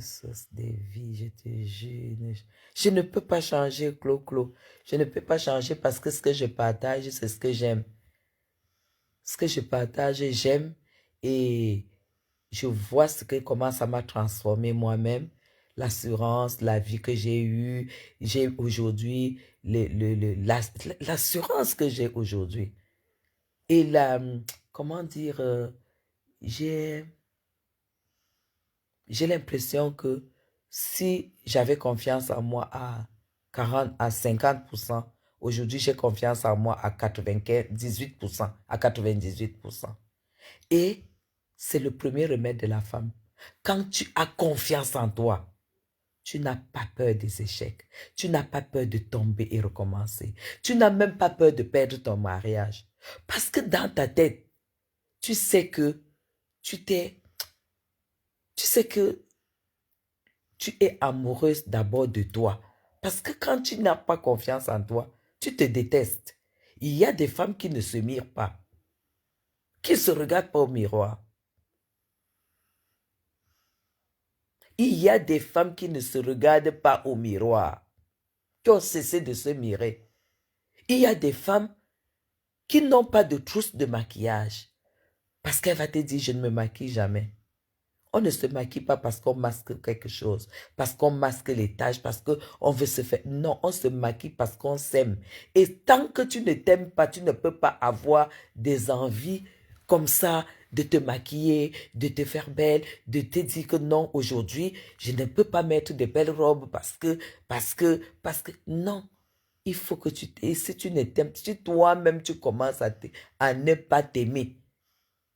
Source des vies, je te jure. Je ne peux pas changer, Clo. Je ne peux pas changer parce que ce que je partage, c'est ce que j'aime. Ce que je partage, j'aime et je vois comment ça m'a transformé moi-même. L'assurance, la vie que j'ai eue, j'ai aujourd'hui, l'assurance que j'ai aujourd'hui. Et comment dire, j'ai l'impression que si j'avais confiance en moi à 40, à 50%, aujourd'hui j'ai confiance en moi à 98%, à 98%. Et c'est le premier remède de la femme. Quand tu as confiance en toi, tu n'as pas peur des échecs. Tu n'as pas peur de tomber et recommencer. Tu n'as même pas peur de perdre ton mariage. Parce que dans ta tête, tu sais que tu sais que tu es amoureuse d'abord de toi. Parce que quand tu n'as pas confiance en toi, tu te détestes. Il y a des femmes qui ne se mirent pas, qui ne se regardent pas au miroir. Il y a des femmes qui ne se regardent pas au miroir, qui ont cessé de se mirer. Il y a des femmes qui n'ont pas de trousse de maquillage. Parce qu'elle va te dire, je ne me maquille jamais. On ne se maquille pas parce qu'on masque quelque chose, parce qu'on masque les taches, parce qu'on veut se faire... Non, on se maquille parce qu'on s'aime. Et tant que tu ne t'aimes pas, tu ne peux pas avoir des envies comme ça de te maquiller, de te faire belle, de te dire que non, aujourd'hui, je ne peux pas mettre de belles robes parce que, non. Il faut que et si tu ne t'aimes, si toi-même tu commences à ne pas t'aimer,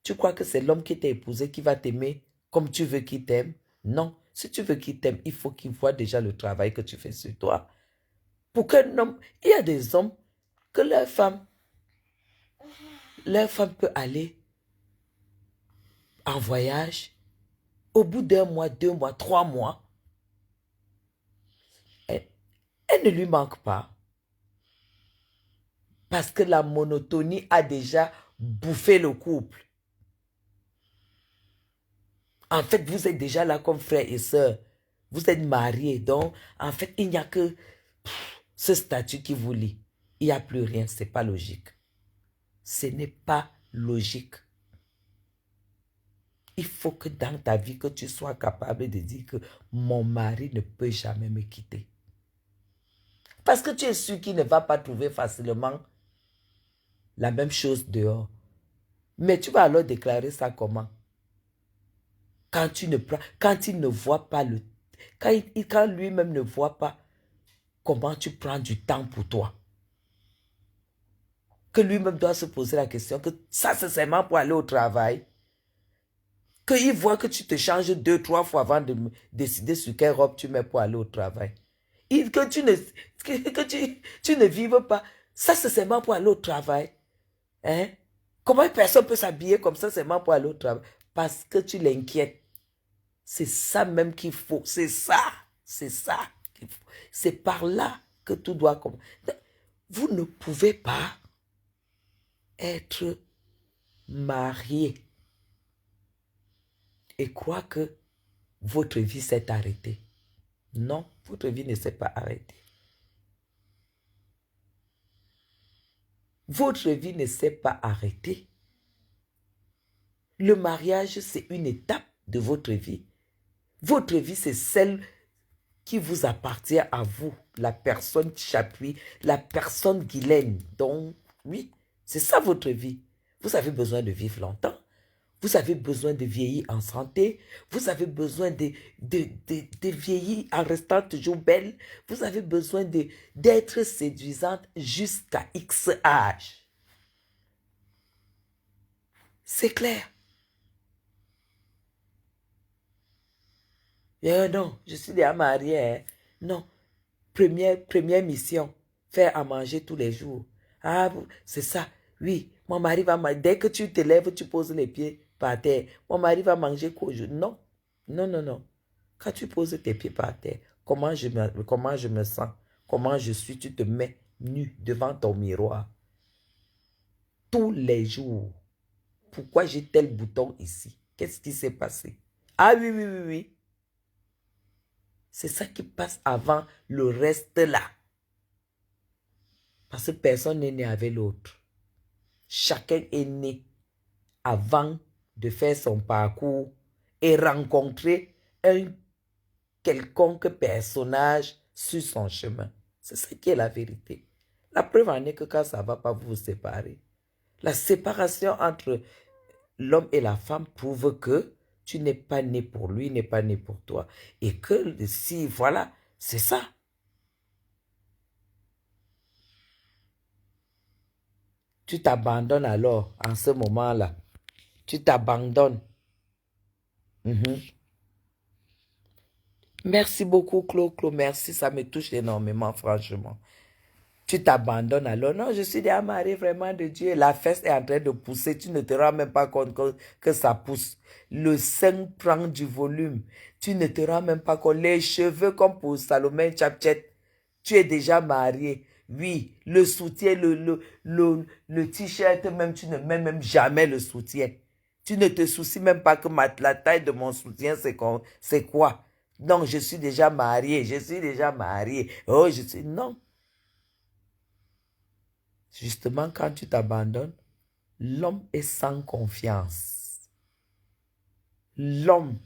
tu crois que c'est l'homme qui t'a épousé qui va t'aimer comme tu veux qu'il t'aime? Non. Si tu veux qu'il t'aime, il faut qu'il voit déjà le travail que tu fais sur toi. Pour qu'un homme, il y a des hommes que leur femme, leur femme peut aller en voyage. Au bout d'un mois, 2 mois, 3 mois, elle ne lui manque pas. Parce que la monotonie a déjà bouffé le couple. En fait, vous êtes déjà là comme frère et sœur. Vous êtes mariés. Donc, en fait, il n'y a que ce statut qui vous lie. Il n'y a plus rien. Ce n'est pas logique. Ce n'est pas logique. Il faut que dans ta vie, que tu sois capable de dire que mon mari ne peut jamais me quitter. Parce que tu es sûr qu'il ne va pas trouver facilement la même chose dehors. Mais tu vas alors déclarer ça comment? Quand il ne voit pas quand lui-même ne voit pas comment tu prends du temps pour toi. Que lui-même doit se poser la question que ça c'est seulement pour aller au travail. Qu'il voit que tu te changes 2, 3 fois avant de décider sur quelle robe tu mets pour aller au travail. Que tu ne vives pas. Ça c'est seulement pour aller au travail. Hein? Comment une personne peut s'habiller comme ça seulement pour aller au travail? Parce que tu l'inquiètes. C'est ça même qu'il faut. C'est ça. C'est ça qu'il faut. C'est par là que tout doit commencer. Vous ne pouvez pas être marié et croire que votre vie s'est arrêtée. Non, votre vie ne s'est pas arrêtée. Votre vie ne s'est pas arrêtée. Le mariage, c'est une étape de votre vie. Votre vie, c'est celle qui vous appartient à vous, la personne Chapuis, la personne Guylaine. Donc, oui, c'est ça votre vie. Vous avez besoin de vivre longtemps. Vous avez besoin de vieillir en santé. Vous avez besoin de vieillir en restant toujours belle. Vous avez besoin d'être séduisante jusqu'à X âge. C'est clair. Non, je suis déjà mariée. Hein. Non. Première mission, faire à manger tous les jours. Ah, c'est ça. Oui, mon mari va manger. Dès que tu te lèves, tu poses les pieds par terre. Mon mari va manger quoi aujourd'hui? Non, non, non, non. Quand tu poses tes pieds par terre, comment je me sens? Comment je suis? Tu te mets nu devant ton miroir. Tous les jours. Pourquoi j'ai tel bouton ici? Qu'est-ce qui s'est passé? Ah oui, oui, oui, oui. C'est ça qui passe avant le reste là. Parce que personne n'est né avec l'autre. Chacun est né avant de faire son parcours et rencontrer un quelconque personnage sur son chemin. C'est ça qui est la vérité. La preuve en est que quand ça ne va pas, vous vous séparez. La séparation entre l'homme et la femme prouve que tu n'es pas né pour lui, n'est pas né pour toi. Et que si, voilà, c'est ça. Tu t'abandonnes alors, en ce moment-là. Tu t'abandonnes. Merci beaucoup, Claude. Merci, ça me touche énormément, franchement. Tu t'abandonnes alors. Non, je suis déjà mariée vraiment de Dieu. La fesse est en train de pousser. Tu ne te rends même pas compte que ça pousse. Le sein prend du volume. Tu ne te rends même pas compte. Les cheveux comme pour Salomé Tchapchet. Tu es déjà marié. Oui, le soutien, le t-shirt, même tu ne mets même jamais le soutien. Tu ne te soucies même pas que la taille de mon soutien, c'est quoi? Non, je suis déjà marié, je suis déjà marié. Oh, je suis... Non. Justement, quand tu t'abandonnes, l'homme est sans confiance. L'homme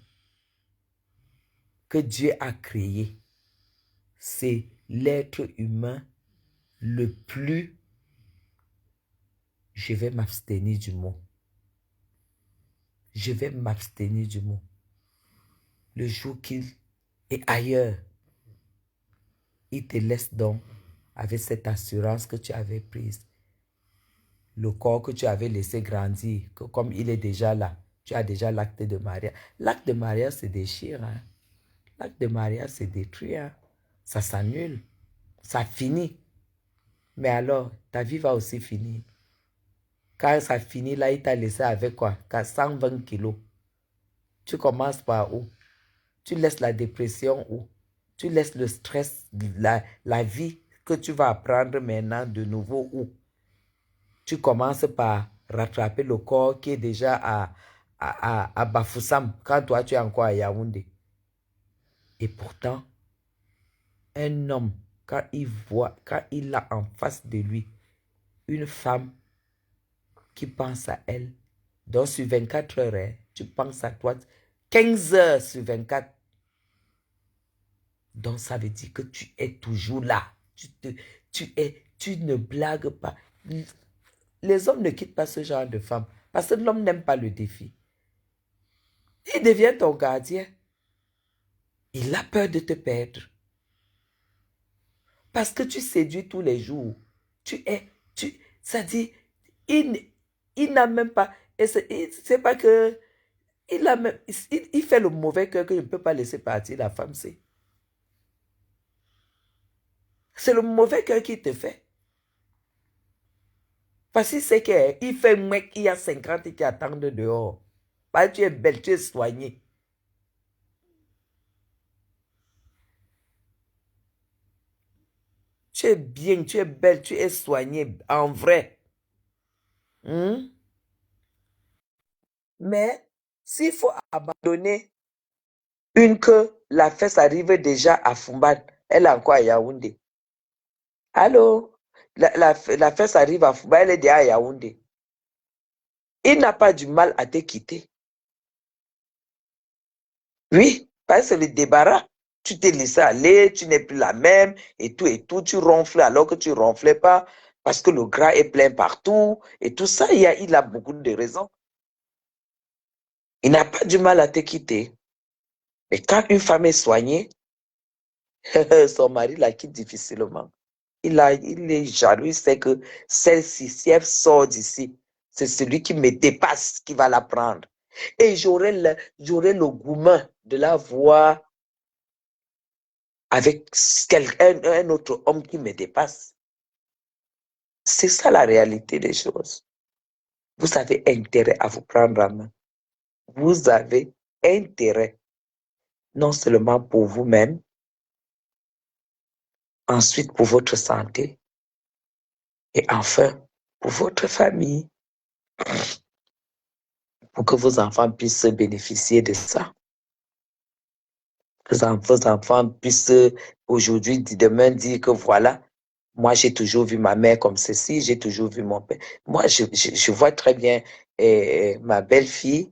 que Dieu a créé, c'est l'être humain le plus... Je vais m'abstenir du mot. Je vais m'abstenir du mot. Le jour qu'il est ailleurs, il te laisse donc avec cette assurance que tu avais prise. Le corps que tu avais laissé grandir, que comme il est déjà là, tu as déjà l'acte de mariage. L'acte de mariage se déchire. Hein? L'acte de mariage se détruit. Hein? Ça s'annule. Ça finit. Mais alors, ta vie va aussi finir. Quand ça finit là, il t'a laissé avec quoi? 120 kilos. Tu commences par où? Tu laisses la dépression où? Tu laisses le stress, la vie que tu vas apprendre maintenant de nouveau où? Tu commences par rattraper le corps qui est déjà à Bafoussam quand toi tu es encore à Yaoundé. Et pourtant, un homme, quand il a en face de lui une femme qui pense à elle, donc sur 24 heures, hein, tu penses à toi 15 heures sur 24. Donc ça veut dire que tu es toujours là. Tu ne blagues pas. Les hommes ne quittent pas ce genre de femme parce que l'homme n'aime pas le défi. Il devient ton gardien. Il a peur de te perdre. Parce que tu séduis tous les jours. Ça dit, il n'a même pas, c'est pas que, il fait le mauvais cœur que je ne peux pas laisser partir la femme, c'est le mauvais cœur qui te fait. Parce qu'il sait qu'il fait un mec qui a 50 et qui attend dehors. Parce que tu es belle, tu es soignée. Tu es bien, tu es belle, tu es soignée, en vrai. Mais s'il faut abandonner une que la fesse arrive déjà à Fumban, elle est encore à Yaoundé. Allô? La fesse arrive à Fumban, elle est déjà à Yaoundé. Il n'a pas du mal à te quitter. Oui, parce que c'est le débarras. Tu t'es laissé aller, tu n'es plus la même, et tout, tu ronfles alors que tu ronflais pas, parce que le gras est plein partout, et tout ça, il a beaucoup de raisons. Il n'a pas du mal à te quitter. Mais quand une femme est soignée, son mari la quitte difficilement. Il est jaloux, il sait que celle-ci, si elle sort d'ici, c'est celui qui me dépasse qui va la prendre. Et j'aurai le gourmand de la voir avec un autre homme qui me dépasse. C'est ça la réalité des choses. Vous avez intérêt à vous prendre en main. Vous avez intérêt, non seulement pour vous-même, ensuite pour votre santé, et enfin pour votre famille, pour que vos enfants puissent bénéficier de ça. Que vos enfants puissent aujourd'hui, demain dire que voilà, moi j'ai toujours vu ma mère comme ceci, j'ai toujours vu mon père. Moi, je vois très bien ma belle-fille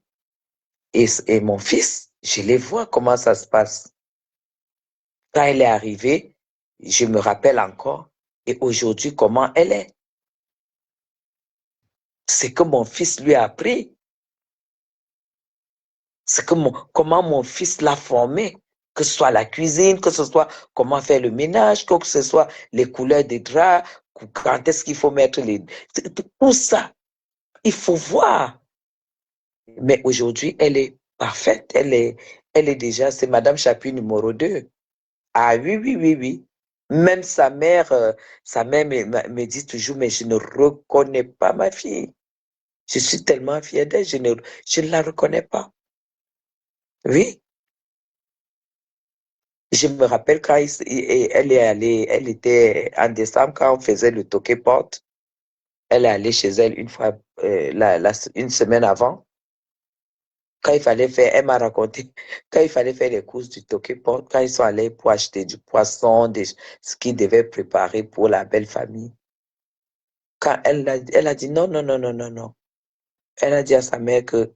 et mon fils, je les vois comment ça se passe. Quand elle est arrivée, je me rappelle encore, et aujourd'hui, comment elle est. C'est que mon fils lui a appris. C'est que comment mon fils l'a formé. Que ce soit la cuisine, que ce soit comment faire le ménage, que ce soit les couleurs des draps, quand est-ce qu'il faut mettre tout ça, il faut voir. Mais aujourd'hui, elle est parfaite. Elle est déjà, c'est Madame Chapuis numéro 2. Ah oui, oui, oui, oui. Même sa mère me dit toujours, mais je ne reconnais pas ma fille. Je suis tellement fière d'elle, je ne la reconnais pas. Oui. Je me rappelle quand elle est allée, elle était en décembre quand on faisait le toqué porte. Elle est allée chez elle une fois, une semaine avant. Quand il fallait faire, elle m'a raconté, quand il fallait faire les courses du toqué porte, quand ils sont allés pour acheter du poisson, ce qu'ils devaient préparer pour la belle famille. Quand elle a dit non, non, non, non, non, non. Elle a dit à sa mère que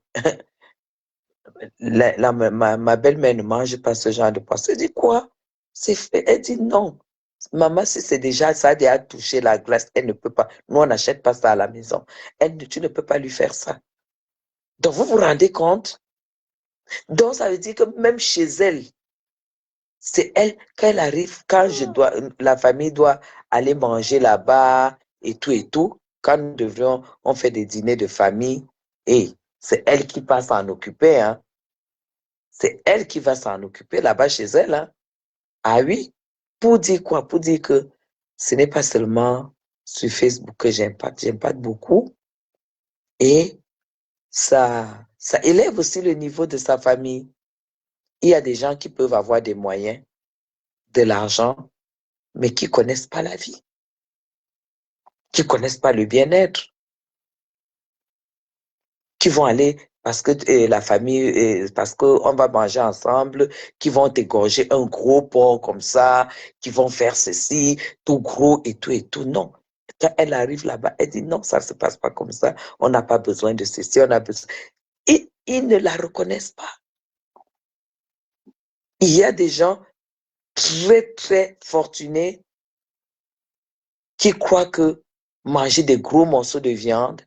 ma belle-mère ne mange pas ce genre de poisson. Elle dit quoi? C'est fait. Elle dit non. Maman, si c'est déjà, ça a déjà touché la glace, elle ne peut pas. Nous, on n'achète pas ça à la maison. Tu ne peux pas lui faire ça. Donc, vous vous rendez compte? Donc, ça veut dire que même chez elle, c'est elle, quand elle arrive, quand la famille doit aller manger là-bas et tout, quand nous devrions, on fait des dîners de famille, et c'est elle qui va s'en occuper, hein. C'est elle qui va s'en occuper là-bas chez elle, hein. Ah oui, pour dire quoi? Pour dire que ce n'est pas seulement sur Facebook que j'impacte beaucoup, Et ça élève aussi le niveau de sa famille. Il y a des gens qui peuvent avoir des moyens, de l'argent, mais qui ne connaissent pas la vie, qui ne connaissent pas le bien-être, qui vont aller parce que la famille, parce qu'on va manger ensemble, qui vont égorger un gros porc comme ça, qui vont faire ceci, tout gros et tout et tout. Non. Quand elle arrive là-bas, elle dit non, ça ne se passe pas comme ça. On n'a pas besoin de ceci, on a besoin. Et ils ne la reconnaissent pas. Il y a des gens très, très fortunés qui croient que manger des gros morceaux de viande,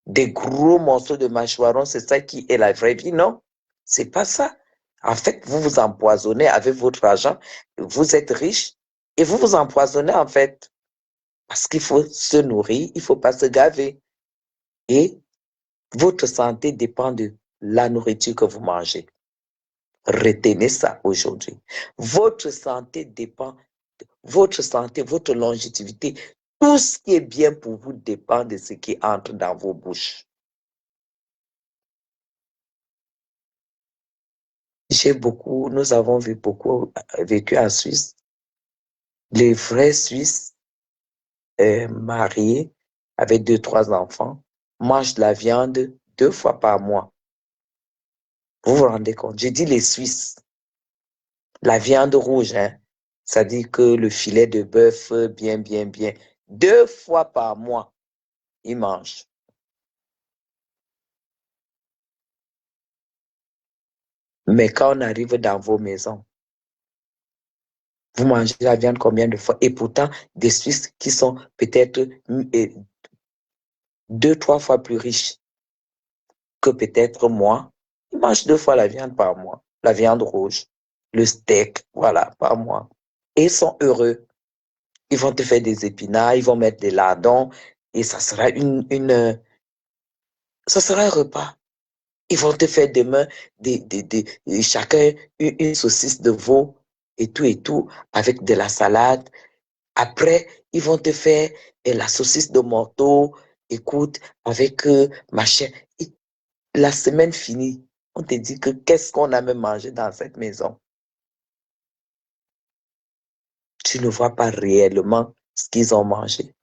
des gros morceaux de mâchoiron, c'est ça qui est la vraie vie. Non, c'est pas ça. En fait, vous vous empoisonnez avec votre argent, vous êtes riche et vous vous empoisonnez en fait. Parce qu'il faut se nourrir, il ne faut pas se gaver. Et votre santé dépend de la nourriture que vous mangez. Retenez ça aujourd'hui. Votre santé dépend, votre santé, votre longévité, tout ce qui est bien pour vous dépend de ce qui entre dans vos bouches. Nous avons vécu en Suisse. Les vrais Suisses mariés avec 2, 3 enfants mangent de la viande 2 fois par mois. Vous vous rendez compte? Je dis les Suisses. La viande rouge, hein, ça dit que le filet de bœuf, bien, 2 fois par mois, ils mangent. Mais quand on arrive dans vos maisons, vous mangez la viande combien de fois? Et pourtant, des Suisses qui sont peut-être 2, 3 fois plus riches que peut-être moi, ils mangent 2 fois la viande par mois. La viande rouge, le steak, voilà, par mois. Et ils sont heureux. Ils vont te faire des épinards, ils vont mettre des lardons et ça sera ça sera un repas. Ils vont te faire demain chacun une saucisse de veau et tout, avec de la salade. Après, ils vont te faire la saucisse de morteau, écoute, avec machin. Et la semaine finie, on te dit que qu'est-ce qu'on a même mangé dans cette maison. Tu ne vois pas réellement ce qu'ils ont mangé.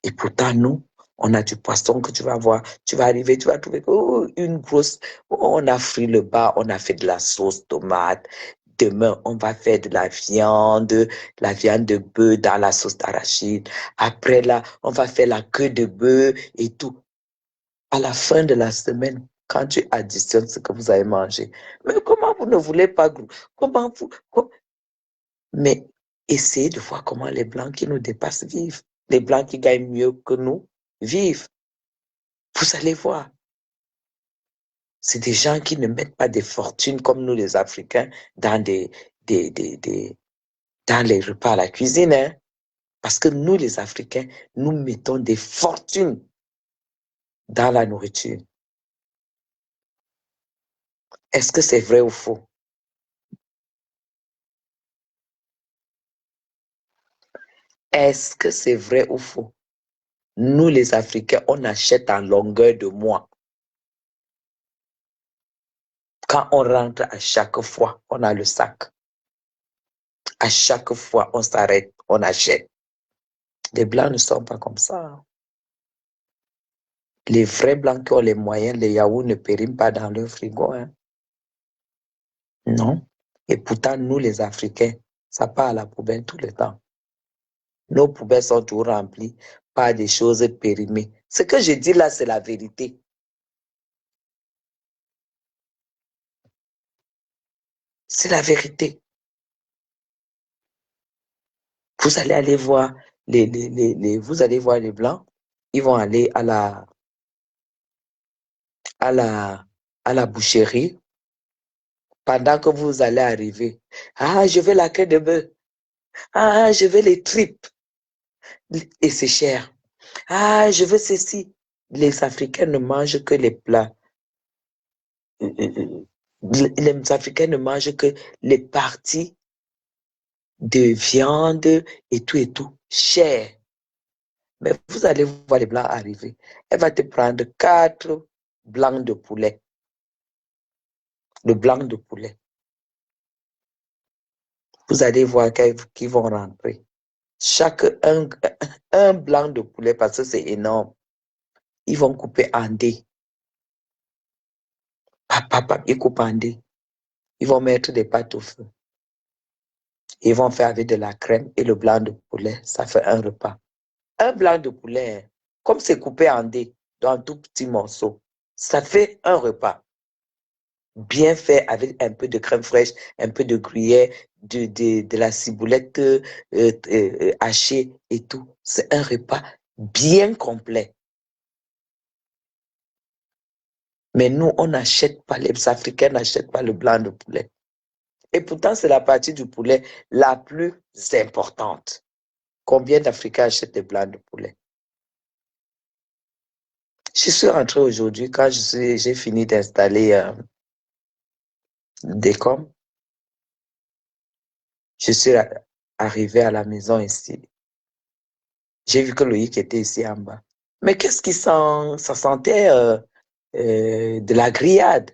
Et pourtant, nous, on a du poisson que tu vas voir. Tu vas arriver, tu vas trouver une grosse. On a frit le bas, on a fait de la sauce tomate. Demain, on va faire de la viande de bœuf dans la sauce d'arachide. Après, là, on va faire la queue de bœuf et tout. À la fin de la semaine, quand tu additionnes ce que vous avez mangé, mais comment vous ne voulez pas, comment vous, mais essayez de voir comment les Blancs qui nous dépassent vivent. Les Blancs qui gagnent mieux que nous vivent. Vous allez voir. C'est des gens qui ne mettent pas des fortunes comme nous, les Africains, dans dans les repas à la cuisine. Hein? Parce que nous, les Africains, nous mettons des fortunes dans la nourriture. Est-ce que c'est vrai ou faux? Est-ce que c'est vrai ou faux? Nous, les Africains, on achète en longueur de mois. Quand on rentre à chaque fois, on a le sac. À chaque fois, on s'arrête, on achète. Les Blancs ne sont pas comme ça. Les vrais Blancs qui ont les moyens, les yaourts ne périment pas dans leur frigo. Hein. Non. Et pourtant, nous, les Africains, ça part à la poubelle tout le temps. Nos poubelles sont toujours remplies par des choses périmées. Ce que je dis là, c'est la vérité. C'est la vérité. Vous allez aller voir vous allez voir les Blancs, ils vont aller à la boucherie pendant que vous allez arriver. Ah, je veux la queue de bœuf. Ah, je veux les tripes. Et c'est cher. Ah, je veux ceci. Les Africains ne mangent que les plats. Les Africains ne mangent que les parties de viande et tout, cher. Mais vous allez voir les blancs arriver. Elle va te prendre 4 blancs de poulet. Le blanc de poulet. Vous allez voir qu'ils vont rentrer. Chaque un blanc de poulet, parce que c'est énorme, ils vont couper en dés. Papa, ils coupent en dés. Ils vont mettre des pâtes au feu. Ils vont faire avec de la crème et le blanc de poulet. Ça fait un repas. Un blanc de poulet, comme c'est coupé en dés, dans tout petits morceaux, ça fait un repas. Bien fait avec un peu de crème fraîche, un peu de gruyère, de la ciboulette hachée et tout. C'est un repas bien complet. Mais nous, on n'achète pas, les Africains n'achètent pas le blanc de poulet. Et pourtant, c'est la partie du poulet la plus importante. Combien d'Africains achètent des blancs de poulet? Je suis rentrée aujourd'hui quand j'ai fini d'installer des coms. Je suis arrivée à la maison ici. J'ai vu que Loïc était ici en bas. Mais qu'est-ce qui sent? Ça sentait de la grillade.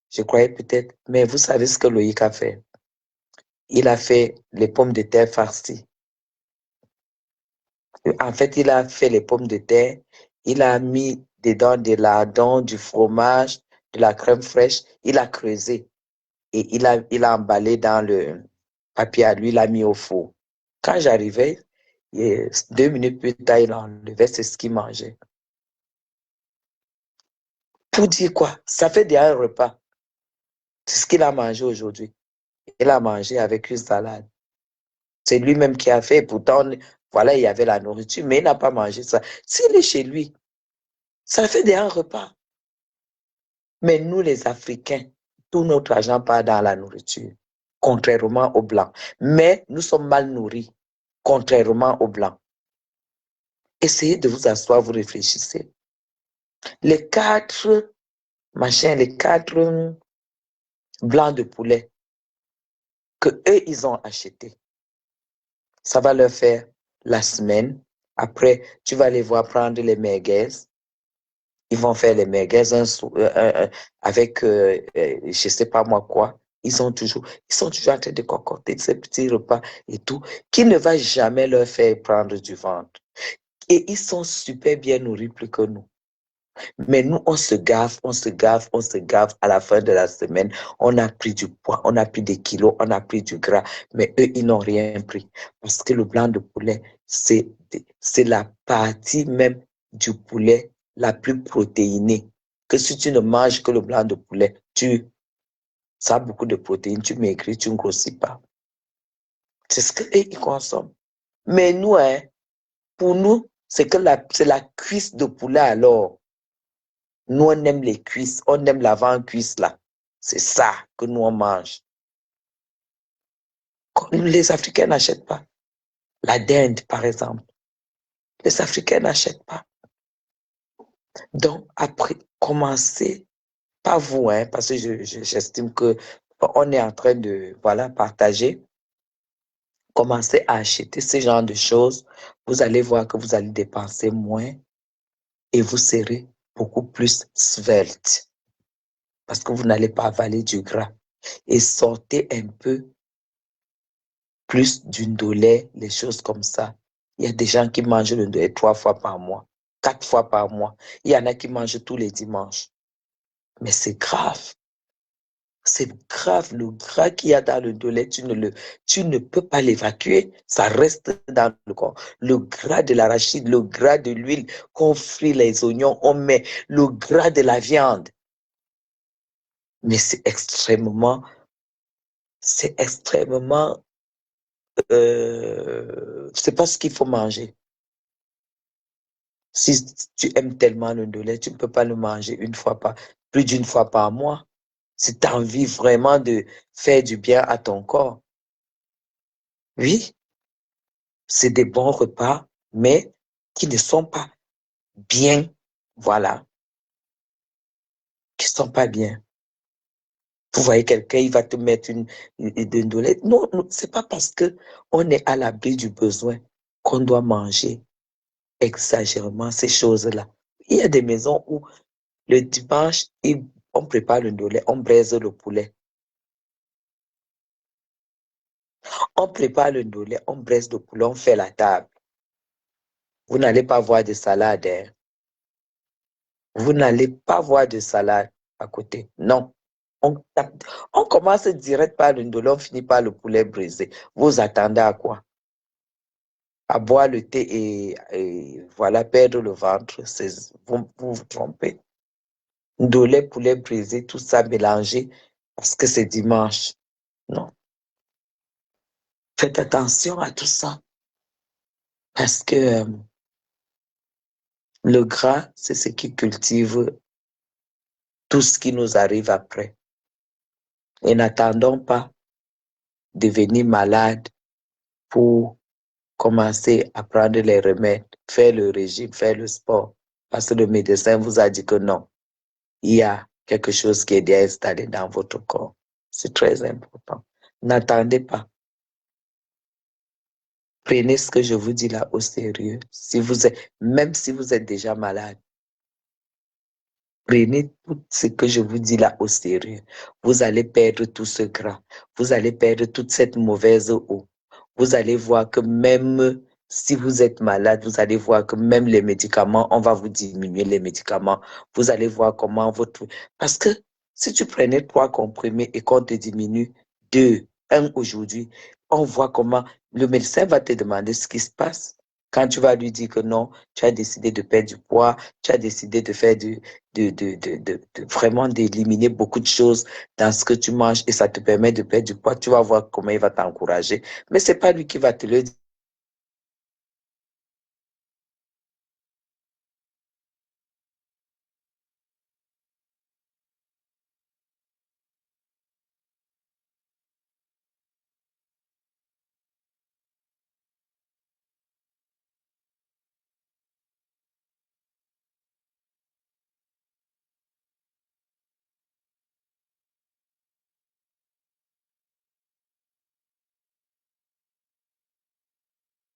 Je croyais peut-être. Mais vous savez ce que Loïc a fait? Il a fait les pommes de terre farcies. En fait, il a fait les pommes de terre. Il a mis dedans de lardons, du fromage, de la crème fraîche. Il a creusé. Et il a emballé dans le papier à lui, il l'a mis au four. Quand j'arrivais, 2 minutes plus tard, il enlevait, c'est ce qu'il mangeait. Pour dire quoi? Ça fait déjà un repas. C'est ce qu'il a mangé aujourd'hui. Il a mangé avec une salade. C'est lui-même qui a fait. Pourtant, voilà, il y avait la nourriture, mais il n'a pas mangé ça. S'il est chez lui, ça fait déjà un repas. Mais nous, les Africains, tout notre argent part dans la nourriture, contrairement aux Blancs. Mais nous sommes mal nourris, contrairement aux Blancs. Essayez de vous asseoir, vous réfléchissez. Les 4 machins, les 4 blancs de poulet que eux, ils ont achetés, ça va leur faire la semaine. Après, tu vas les voir prendre les merguez. Ils vont faire les merguez avec, je sais pas moi quoi. Ils sont toujours en train de concocter ces petits repas et tout, qui ne va jamais leur faire prendre du ventre. Et ils sont super bien nourris plus que nous. Mais nous, on se gave, on se gave, on se gave. À la fin de la semaine, on a pris du poids, on a pris des kilos, on a pris du gras. Mais eux, ils n'ont rien pris. Parce que le blanc de poulet, c'est la partie même du poulet la plus protéinée. Que si tu ne manges que le blanc de poulet, ça a beaucoup de protéines, tu maigris, tu ne grossis pas. C'est ce qu'eux, ils consomment. Mais nous, hein, pour nous, c'est la cuisse de poulet alors. Nous, on aime les cuisses, on aime l'avant-cuisse là. C'est ça que nous, on mange. Les Africains n'achètent pas. La dinde, par exemple. Les Africains n'achètent pas. Donc, après, commencez, pas vous, hein, parce que j'estime que on est en train de, voilà, partager. Commencez à acheter ce genre de choses. Vous allez voir que vous allez dépenser moins et vous serez beaucoup plus svelte parce que vous n'allez pas avaler du gras. Et sortez un peu plus du ndolé, les choses comme ça. Il y a des gens qui mangent le ndolé 3 fois par mois, 4 fois par mois. Il y en a qui mangent tous les dimanches. Mais c'est grave. C'est grave. Le gras qu'il y a dans le ndolé, tu ne peux pas l'évacuer. Ça reste dans le corps. Le gras de l'arachide, le gras de l'huile qu'on frit les oignons, on met le gras de la viande. Mais c'est extrêmement c'est pas ce qu'il faut manger. Si tu aimes tellement le ndolé, tu ne peux pas le manger plus d'une fois par mois. Si tu as envie vraiment de faire du bien à ton corps. Oui, c'est des bons repas, mais qui ne sont pas bien, voilà, qui ne sont pas bien. Vous voyez quelqu'un, il va te mettre une ndolé. Non, non, c'est pas parce que on est à l'abri du besoin qu'on doit manger exagérément ces choses-là. Il y a des maisons où le dimanche, on prépare le ndolé, on braise le poulet. On prépare le ndolé, on braise le poulet, on fait la table. Vous n'allez pas voir de salade. Hein. Vous n'allez pas voir de salade à côté. Non. On commence direct par le ndolé, on finit par le poulet brisé. Vous attendez à quoi? À boire le thé et voilà, perdre le ventre. Vous vous trompez. Ndolé, poulet brisé, tout ça mélangé parce que c'est dimanche. Non. Faites attention à tout ça parce que le gras, c'est ce qui cultive tout ce qui nous arrive après. Et n'attendons pas de devenir malade pour commencer à prendre les remèdes, faire le régime, faire le sport. Parce que le médecin vous a dit que non, il y a quelque chose qui est déjà installé dans votre corps. C'est très important. N'attendez pas. Prenez ce que je vous dis là au sérieux. Même si vous êtes déjà malade, prenez tout ce que je vous dis là au sérieux. Vous allez perdre tout ce gras. Vous allez perdre toute cette mauvaise eau. Vous allez voir que même si vous êtes malade, vous allez voir que même les médicaments, on va vous diminuer les médicaments. Vous allez voir comment votre... Parce que si tu prenais 3 comprimés et qu'on te diminue 2, 1 aujourd'hui, on voit comment le médecin va te demander ce qui se passe. Quand tu vas lui dire que non, tu as décidé de perdre du poids, tu as décidé de faire vraiment d'éliminer beaucoup de choses dans ce que tu manges et ça te permet de perdre du poids, tu vas voir comment il va t'encourager. Mais c'est pas lui qui va te le dire.